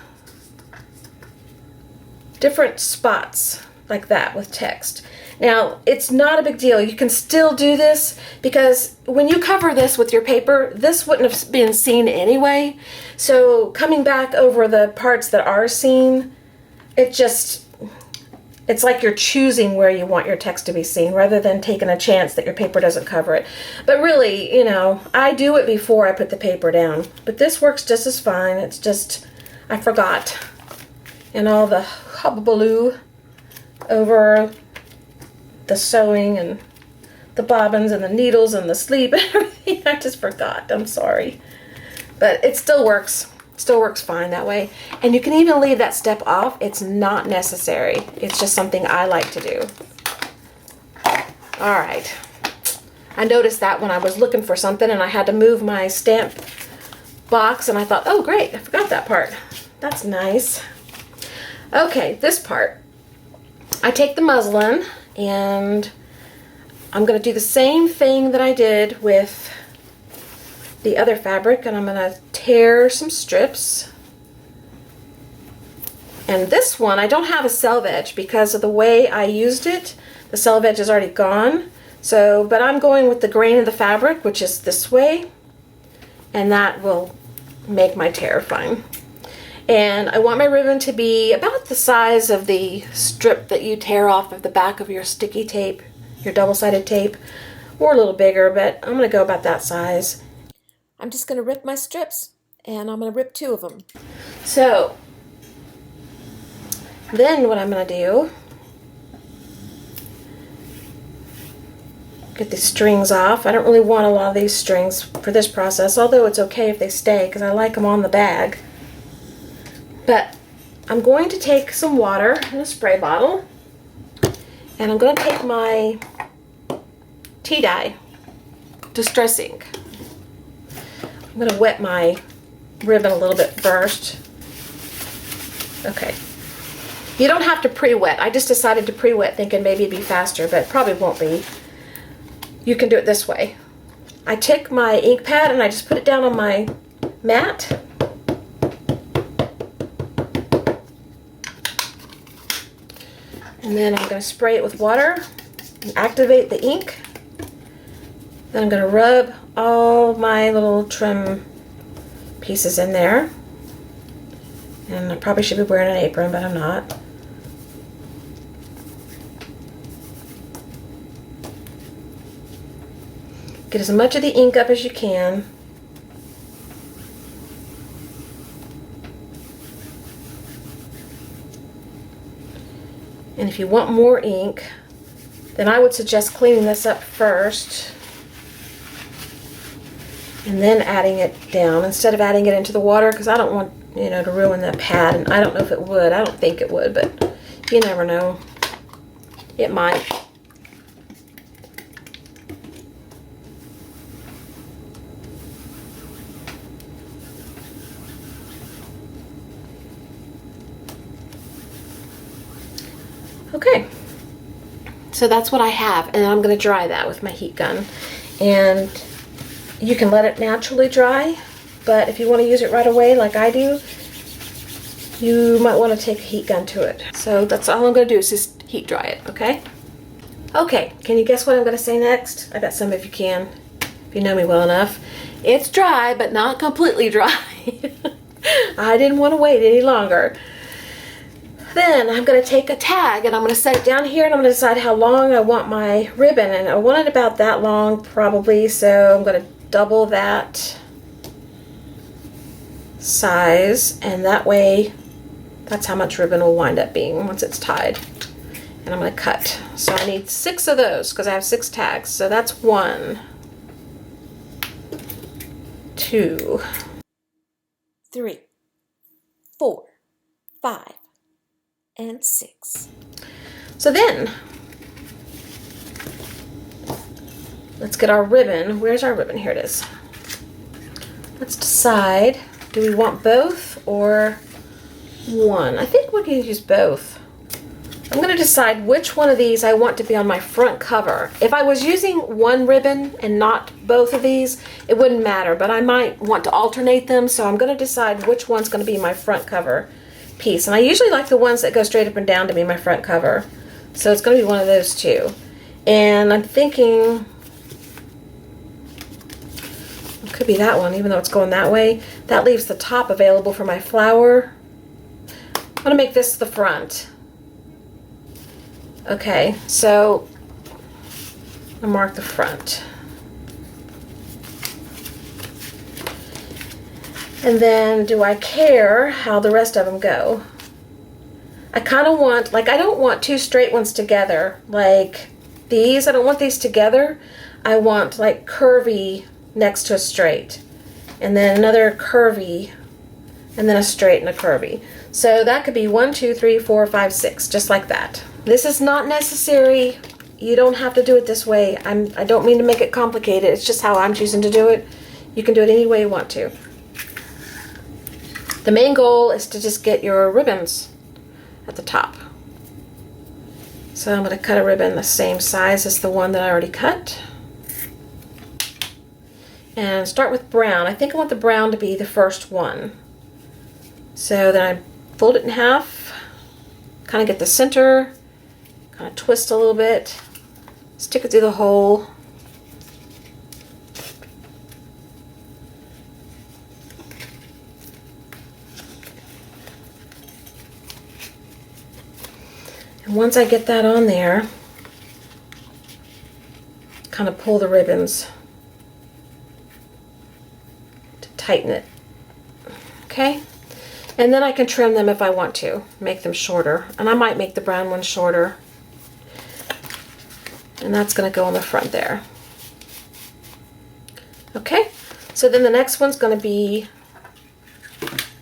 different spots like that with text. Now, it's not a big deal. You can still do this because when you cover this with your paper, this wouldn't have been seen anyway. So coming back over the parts that are seen, it's like you're choosing where you want your text to be seen rather than taking a chance that your paper doesn't cover it. But really, you know, I do it before I put the paper down. But this works just as fine. It's just, I forgot. And all the hubbubaloo over the sewing and the bobbins and the needles and the sleeve and everything. I just forgot. I'm sorry. But it still works. Still works fine that way. And you can even leave that step off. It's not necessary. It's just something I like to do. All right. I noticed that when I was looking for something and I had to move my stamp box and I thought, oh great, I forgot that part. That's nice. Okay, this part. I take the muslin and I'm going to do the same thing that I did with the other fabric, and I'm going to tear some strips. And this one, I don't have a selvage because of the way I used it. The selvage is already gone. So, but I'm going with the grain of the fabric, which is this way, and that will make my tear fine. And I want my ribbon to be about the size of the strip that you tear off of the back of your sticky tape, your double-sided tape, or a little bigger, but I'm going to go about that size. I'm just going to rip my strips, and I'm going to rip 2 of them. So, then what I'm going to do, get the strings off. I don't really want a lot of these strings for this process, although it's okay if they stay because I like them on the bag. But I'm going to take some water in a spray bottle, and I'm going to take my tea dye Distress ink. I'm going to wet my ribbon a little bit first. Okay. You don't have to pre-wet. I just decided to pre-wet thinking maybe it'd be faster, but it probably won't be. You can do it this way. I take my ink pad and I just put it down on my mat. And then I'm going to spray it with water and activate the ink. Then I'm going to rub all my little trim pieces in there. And I probably should be wearing an apron, but I'm not. Get as much of the ink up as you can. And if you want more ink, then I would suggest cleaning this up first and then adding it down instead of adding it into the water, because I don't want, you know, to ruin the pad. And I don't know if it would. I don't think it would, but you never know. It might. Okay, so that's what I have, and I'm going to dry that with my heat gun. And you can let it naturally dry, but if you want to use it right away like I do, you might want to take a heat gun to it. So that's all I'm going to do is just heat dry it, okay? Okay, can you guess what I'm going to say next? I bet some of you can, if you know me well enough. It's dry, but not completely dry. I didn't want to wait any longer. Then I'm going to take a tag and I'm going to set it down here and I'm going to decide how long I want my ribbon. And I want it about that long probably, so I'm going to double that size, and that way that's how much ribbon will wind up being once it's tied. And I'm going to cut. So I need 6 of those because I have 6 tags. So that's 1, 2, 3, 4, 5. And 6. So then, let's get our ribbon. Where's our ribbon? Here it is. Let's decide, do we want both or one? I think we can use both. I'm going to decide which one of these I want to be on my front cover. If I was using one ribbon and not both of these, it wouldn't matter, but I might want to alternate them, so I'm going to decide which one's going to be my front cover piece. And I usually like the ones that go straight up and down to be my front cover. So it's going to be one of those two. And I'm thinking it could be that one, even though it's going that way. That leaves the top available for my flower. I'm going to make this the front. Okay, so I'll mark the front. And then, do I care how the rest of them go? I kind of want, like, I don't want 2 straight ones together, like these. I don't want these together. I want, like, curvy next to a straight. And then another curvy, and then a straight and a curvy. So that could be 1, 2, 3, 4, 5, 6, just like that. This is not necessary. You don't have to do it this way. I don't mean to make it complicated. It's just how I'm choosing to do it. You can do it any way you want to. The main goal is to just get your ribbons at the top. So I'm going to cut a ribbon the same size as the one that I already cut. And start with brown. I think I want the brown to be the first one. So then I fold it in half, kind of get the center, kind of twist a little bit, stick it through the hole. And once I get that on there, kind of pull the ribbons to tighten it. Okay? And then I can trim them if I want to, make them shorter. And I might make the brown one shorter. And that's going to go on the front there. Okay? So then the next one's going to be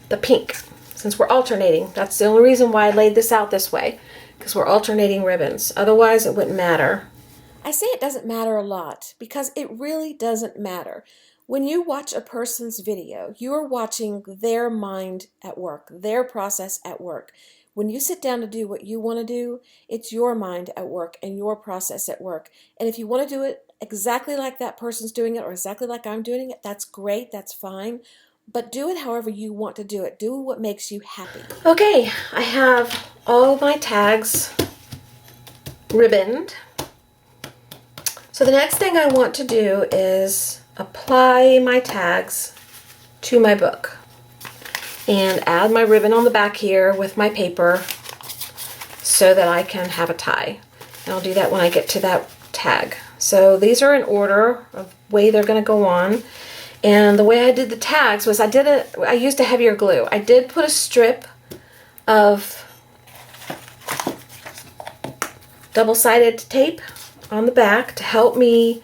the pink, since we're alternating. That's the only reason why I laid this out this way, because we're alternating ribbons. Otherwise, it wouldn't matter. I say it doesn't matter a lot because it really doesn't matter. When you watch a person's video, you are watching their mind at work, their process at work. When you sit down to do what you want to do, it's your mind at work and your process at work. And if you want to do it exactly like that person's doing it or exactly like I'm doing it, that's great, that's fine. But do it however you want to do it. Do what makes you happy. Okay, I have all my tags ribboned. So the next thing I want to do is apply my tags to my book and add my ribbon on the back here with my paper so that I can have a tie. And I'll do that when I get to that tag. So these are in order of way they're going to go on. And the way I did the tags was I used a heavier glue. I did put a strip of double-sided tape on the back to help me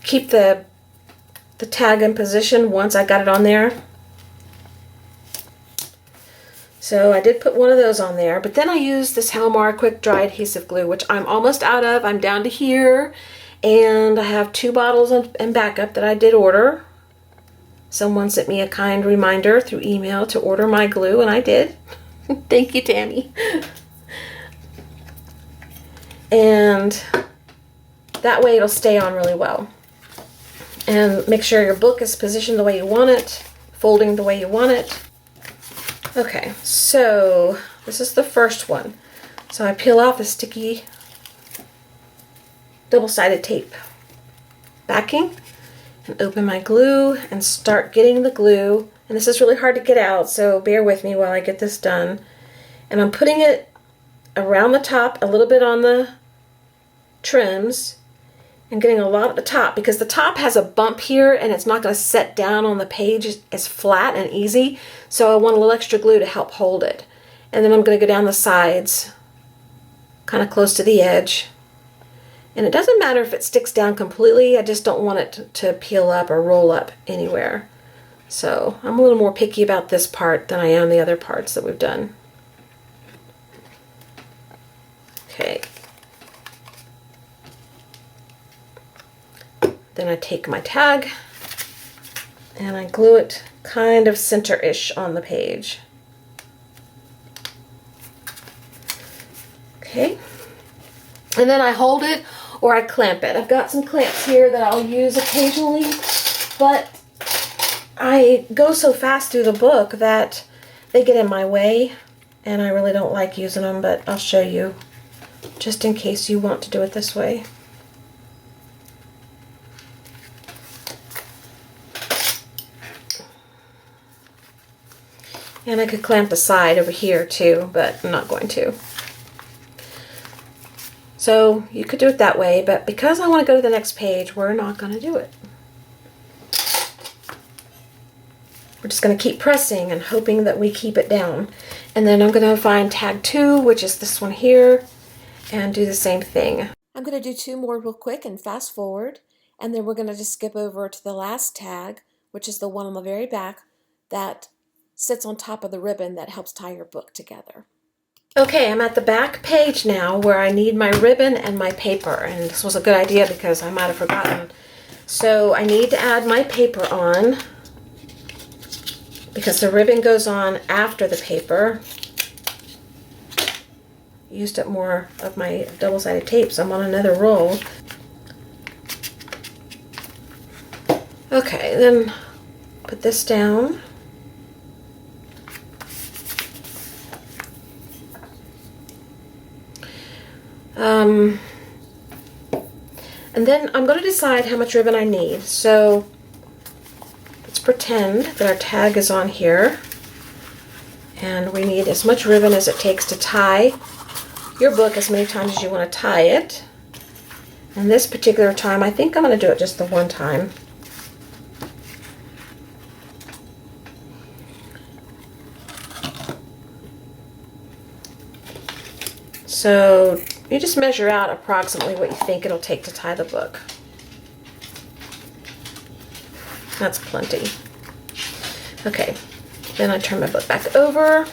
keep the tag in position once I got it on there. So I did put one of those on there, but then I used this Helmar quick dry adhesive glue, which I'm almost out of. I'm down to here, and I have 2 bottles in backup that I did order. Someone sent me a kind reminder through email to order my glue, and I did. Thank you, Tammy. And that way it'll stay on really well. And make sure your book is positioned the way you want it, folding the way you want it. Okay, so this is the first one. So I peel off the sticky double-sided tape backing and open my glue and start getting the glue. And this is really hard to get out, so bear with me while I get this done. And I'm putting it around the top, a little bit on the trims, and getting a lot at the top because the top has a bump here and it's not going to set down on the page as flat and easy. So I want a little extra glue to help hold it. And then I'm going to go down the sides, kind of close to the edge. And it doesn't matter if it sticks down completely, I just don't want it to peel up or roll up anywhere. So I'm a little more picky about this part than I am the other parts that we've done. Okay. Then I take my tag and I glue it kind of center-ish on the page. Okay. And then I hold it or I clamp it. I've got some clamps here that I'll use occasionally, but I go so fast through the book that they get in my way and I really don't like using them, but I'll show you just in case you want to do it this way. And I could clamp the side over here too, but I'm not going to. So you could do it that way, but because I want to go to the next page, we're not going to do it. We're just going to keep pressing and hoping that we keep it down. And then I'm going to find tag 2, which is this one here, and do the same thing. I'm going to do 2 more real quick and fast forward, and then we're going to just skip over to the last tag, which is the one on the very back that sits on top of the ribbon that helps tie your book together. Okay, I'm at the back page now where I need my ribbon and my paper, and this was a good idea because I might have forgotten. So I need to add my paper on because the ribbon goes on after the paper. Used up more of my double-sided tape, so I'm on another roll. Okay, then put this down. And then I'm going to decide how much ribbon I need. So let's pretend that our tag is on here. And we need as much ribbon as it takes to tie your book as many times as you want to tie it. And this particular time, I think I'm going to do it just the one time. So you just measure out approximately what you think it'll take to tie the book. That's plenty. Okay, then I turn my book back over.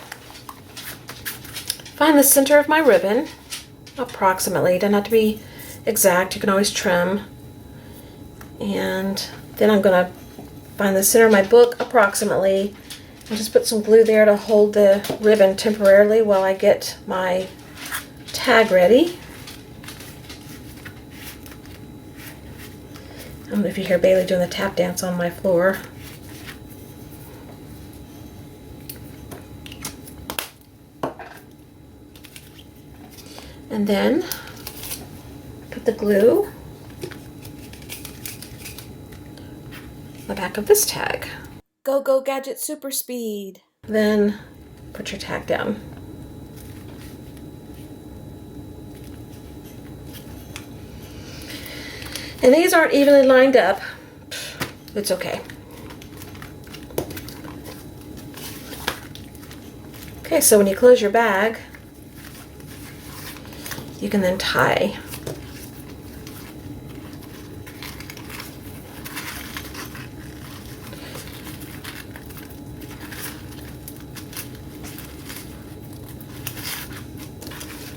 Find the center of my ribbon, approximately. It doesn't have to be exact, you can always trim. And then I'm going to find the center of my book approximately I'll just put some glue there to hold the ribbon temporarily while I get my tag ready. I don't know if you hear Bailey doing the tap dance on my floor. And then put the glue on the back of this tag. Go, go, gadget, super speed. Then put your tag down. And these aren't evenly lined up. It's okay. Okay, so when you close your bag, you can then tie.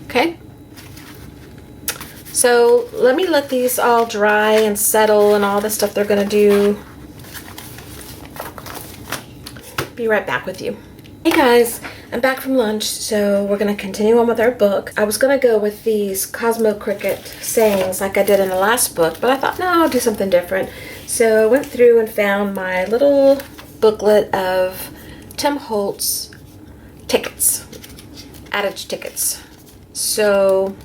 Okay. So let me let these all dry and settle and all the stuff they're gonna do. Be right back with you. Hey guys, I'm back from lunch, so we're gonna continue on with our book. I was gonna go with these Cosmo Cricket sayings like I did in the last book, but I thought, no, I'll do something different. So I went through and found my little booklet of Tim Holtz tickets, adage tickets. So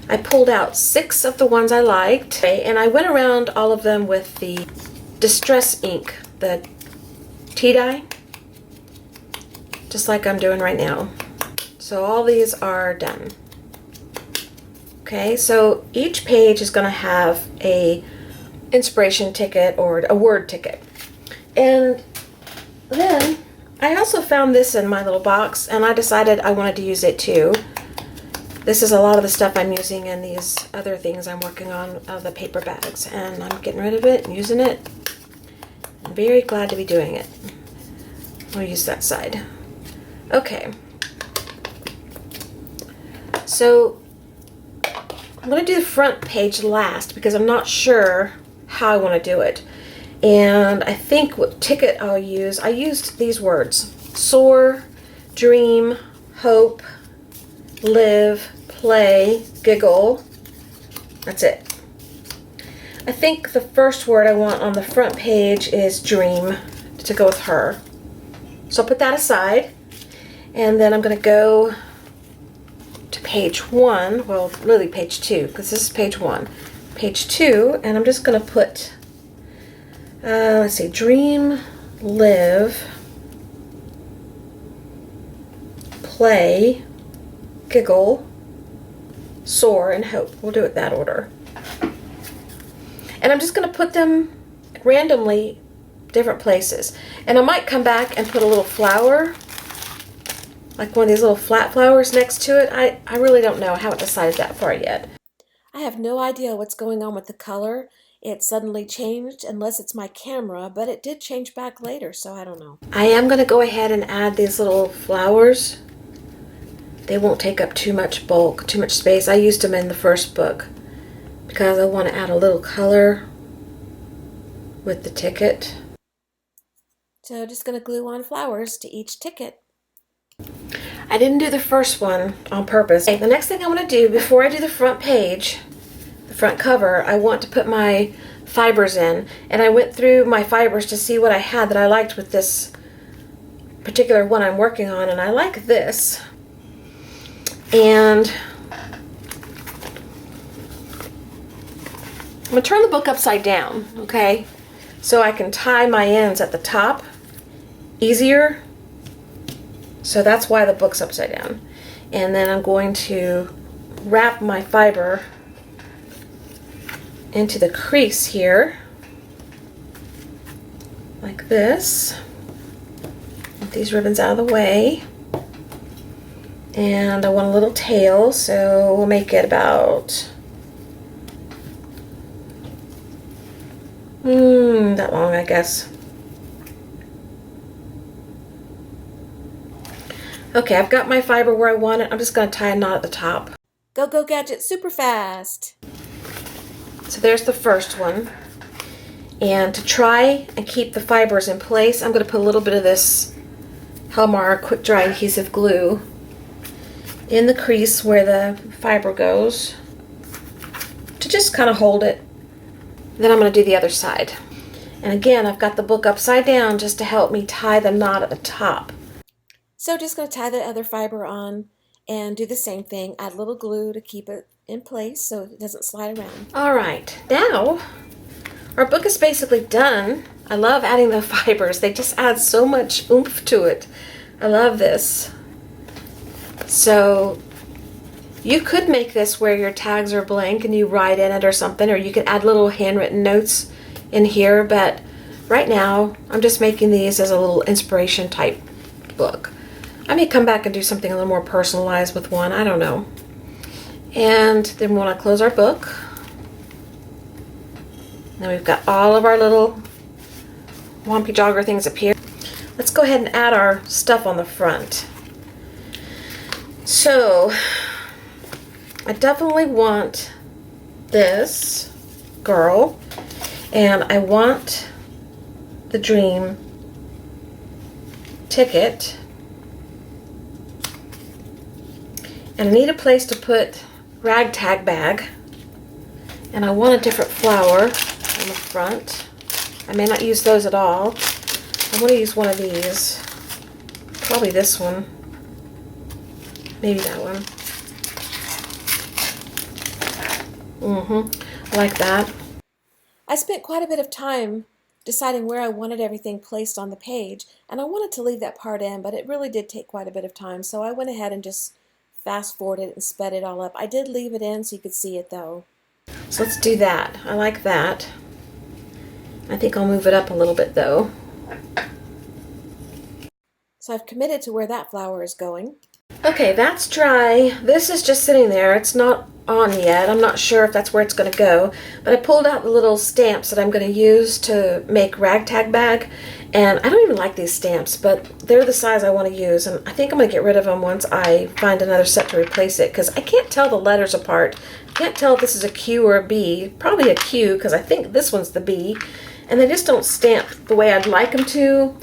I pulled out 6 of the ones I liked, and I went around all of them with the Distress ink, the tea dye, just like I'm doing right now. So all these are done. Okay, so each page is going to have a inspiration ticket or a word ticket. And then I also found this in my little box, and I decided I wanted to use it too. This is a lot of the stuff I'm using in these other things I'm working on, the paper bags, and I'm getting rid of it and using it. I'm very glad to be doing it. I'll use that side. Okay. So I'm going to do the front page last because I'm not sure how I want to do it. And I think what ticket I'll use, I used these words: soar, dream, hope, live, play, giggle. That's it. I think the first word I want on the front page is dream, to go with her. So I'll put that aside, and then I'm going to go to page 1, well really page 2, because this is page 1. Page 2, and I'm just going to put, let's see, dream, live, play, giggle, soar, and hope. We'll do it that order. And I'm just going to put them randomly different places. And I might come back and put a little flower, like one of these little flat flowers next to it. I really don't know. I haven't decided that far yet. I have no idea what's going on with the color. It suddenly changed, unless it's my camera, but it did change back later, so I don't know. I am going to go ahead and add these little flowers. They won't take up too much bulk, too much space. I used them in the first book because I want to add a little color with the ticket. So just going to glue on flowers to each ticket. I didn't do the first one on purpose. Okay, the next thing I want to do before I do the front page, the front cover, I want to put my fibers in. And I went through my fibers to see what I had that I liked with this particular one I'm working on, and I like this. And I'm going to turn the book upside down, okay? So I can tie my ends at the top easier. So that's why the book's upside down. And then I'm going to wrap my fiber into the crease here, like this. Get these ribbons out of the way. And I want a little tail, so we'll make it about that long, I guess. Okay, I've got my fiber where I want it. I'm just going to tie a knot at the top. Go, go, gadget, super fast. So there's the first one. And to try and keep the fibers in place, I'm going to put a little bit of this Helmar quick dry adhesive glue in the crease where the fiber goes to just kind of hold it. Then I'm going to do the other side. And again, I've got the book upside down just to help me tie the knot at the top. So just going to tie the other fiber on and do the same thing. Add a little glue to keep it in place so it doesn't slide around. All right, now our book is basically done. I love adding the fibers. They just add so much oomph to it. I love this. So you could make this where your tags are blank and you write in it or something, or you could add little handwritten notes in here, but right now I'm just making these as a little inspiration type book. I may come back and do something a little more personalized with one, I don't know. And then we want to close our book. Now we've got all of our little Wompy Jogger things up here. Let's go ahead and add our stuff on the front. So I definitely want this girl, and I want the dream ticket, and I need a place to put ragtag bag, and I want a different flower on the front. I may not use those at all. I want to use one of these, probably this one, maybe that one. I like that. I spent quite a bit of time deciding where I wanted everything placed on the page, and I wanted to leave that part in, but it really did take quite a bit of time, so I went ahead and just fast forwarded and sped it all up. I did leave it in so you could see it though. So let's do that. I like that. I think I'll move it up a little bit though. So I've committed to where that flower is going. Okay, that's dry. This is just sitting there. It's not on yet. I'm not sure if that's where it's going to go, but I pulled out the little stamps that I'm going to use to make ragtag bag, and I don't even like these stamps, but they're the size I want to use, and I think I'm going to get rid of them once I find another set to replace it, because I can't tell the letters apart. I can't tell if this is a Q or a B. Probably a Q, because I think this one's the B, and they just don't stamp the way I'd like them to,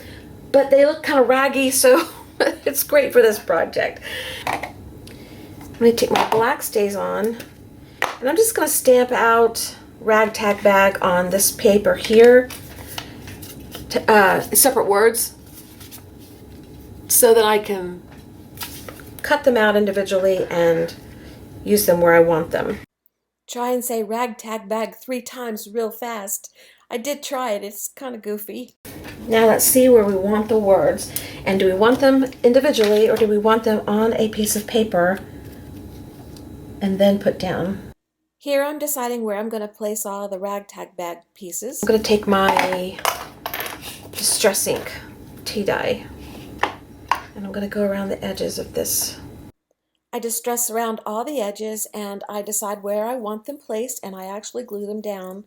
but they look kind of raggy, so it's great for this project. I'm going to take my black StazOn, and I'm just going to stamp out ragtag bag on this paper here, separate words, so that I can cut them out individually and use them where I want them. Try and say ragtag bag 3 times real fast. I did try it. It's kind of goofy. Now let's see where we want the words. And do we want them individually, or do we want them on a piece of paper and then put down? Here I'm deciding where I'm going to place all the ragtag bag pieces. I'm going to take my Distress Ink tea dye, and I'm going to go around the edges of this. I distress around all the edges, and I decide where I want them placed, and I actually glue them down.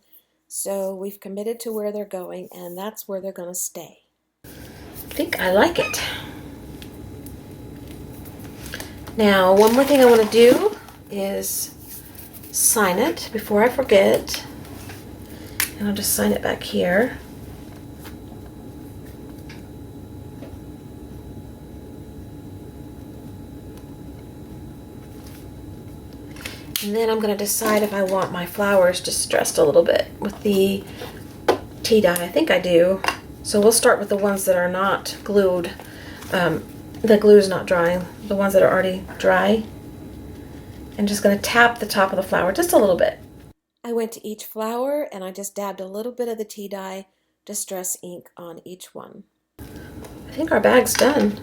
So we've committed to where they're going, and that's where they're going to stay. I think I like it. Now, one more thing I want to do is sign it before I forget. And I'll just sign it back here. And then I'm going to decide if I want my flowers distressed a little bit with the tea dye. I think I do. So we'll start with the ones that are not glued. The glue is not drying. The ones that are already dry. I'm just going to tap the top of the flower just a little bit. I went to each flower and I just dabbed a little bit of the tea dye Distress Ink on each one. I think our bag's done.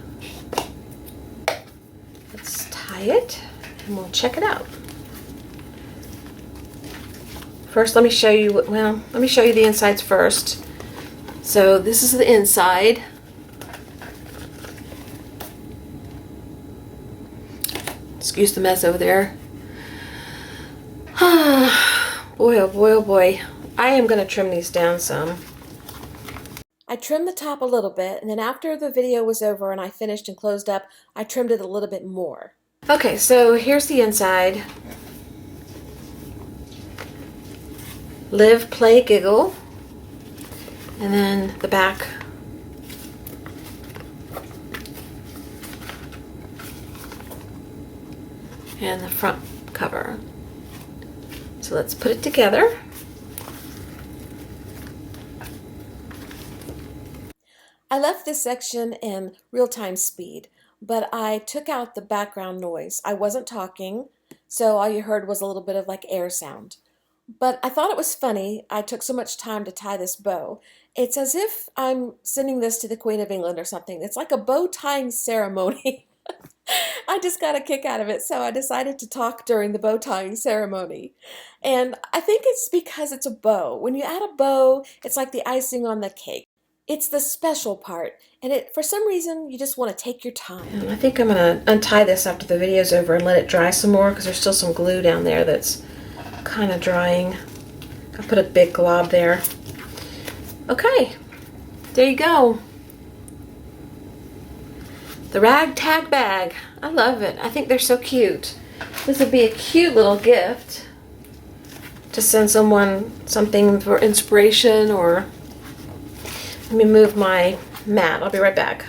Let's tie it and we'll check it out. First, let me show you, let me show you the insides first. So this is the inside. Excuse the mess over there. Boy, oh boy, oh boy. I am going to trim these down some. I trimmed the top a little bit, and then after the video was over and I finished and closed up, I trimmed it a little bit more. Okay, so here's the inside. Live, play, giggle. And then the back. and the front cover. So let's put it together. I left this section in real-time speed, but I took out the background noise. I wasn't talking, so all you heard was a little bit of like air sound. But I thought it was funny. I took so much time to tie this bow. It's as if I'm sending this to the Queen of England or something. It's like a bow tying ceremony. I just got a kick out of it, so I decided to talk during the bow tying ceremony. And I think it's because it's a bow. When you add a bow, it's like the icing on the cake. It's the special part, and for some reason, you just want to take your time. And I think I'm going to untie this after the video's over and let it dry some more, because there's still some glue down there that's kind of drying. I put a big glob there. Okay, there you go. The ragtag bag. I love it. I think they're so cute. This would be a cute little gift to send someone something for inspiration. Or let me move my mat. I'll be right back.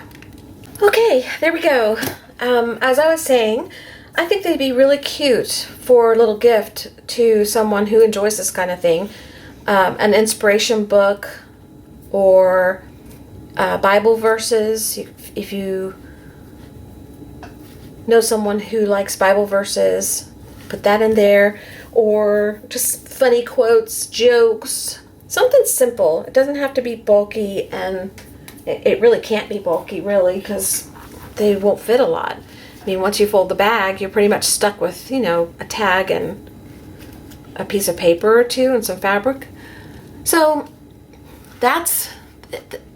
Okay, there we go. As I was saying, I think they'd be really cute for a little gift to someone who enjoys this kind of thing. An inspiration book or Bible verses. If you know someone who likes Bible verses, put that in there. Or just funny quotes, jokes, something simple. It doesn't have to be bulky, and it really can't be bulky, really, because they won't fit a lot. I mean, once you fold the bag, you're pretty much stuck with, you know, a tag and a piece of paper or two and some fabric. So that's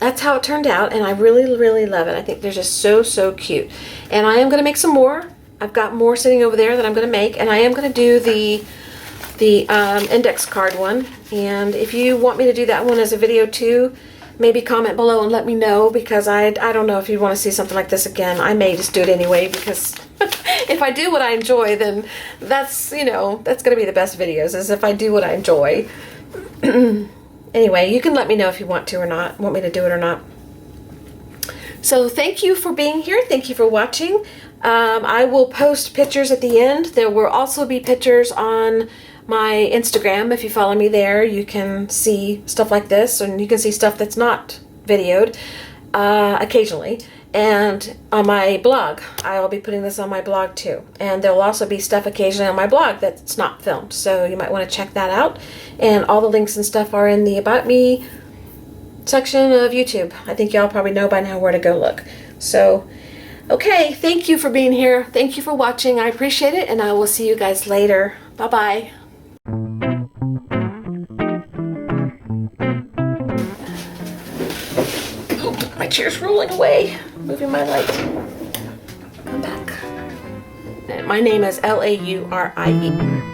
how it turned out, and I really, really love it. I think they're just so cute. And I am going to make some more. I've got more sitting over there that I'm going to make, and I am going to do the index card one. And if you want me to do that one as a video too, maybe comment below and let me know, because I don't know if you want to see something like this again. I may just do it anyway, because if I do what I enjoy, then that's, you know, that's going to be the best videos, is if I do what I enjoy. Anyway, you can let me know if you want to or not, want me to do it or not. So thank you for being here. Thank you for watching. I will post pictures at the end. There will also be pictures on my Instagram. If you follow me there, you can see stuff like this, and you can see stuff that's not videoed occasionally. And on my blog, I'll be putting this on my blog too. And there will also be stuff occasionally on my blog that's not filmed, so you might want to check that out. And all the links and stuff are in the About Me section of YouTube. I think y'all probably know by now where to go look. So, okay, thank you for being here. Thank you for watching. I appreciate it, and I will see you guys later. Bye-bye. Oh, my chair's rolling away. Moving my light. Come back. And my name is Laurie.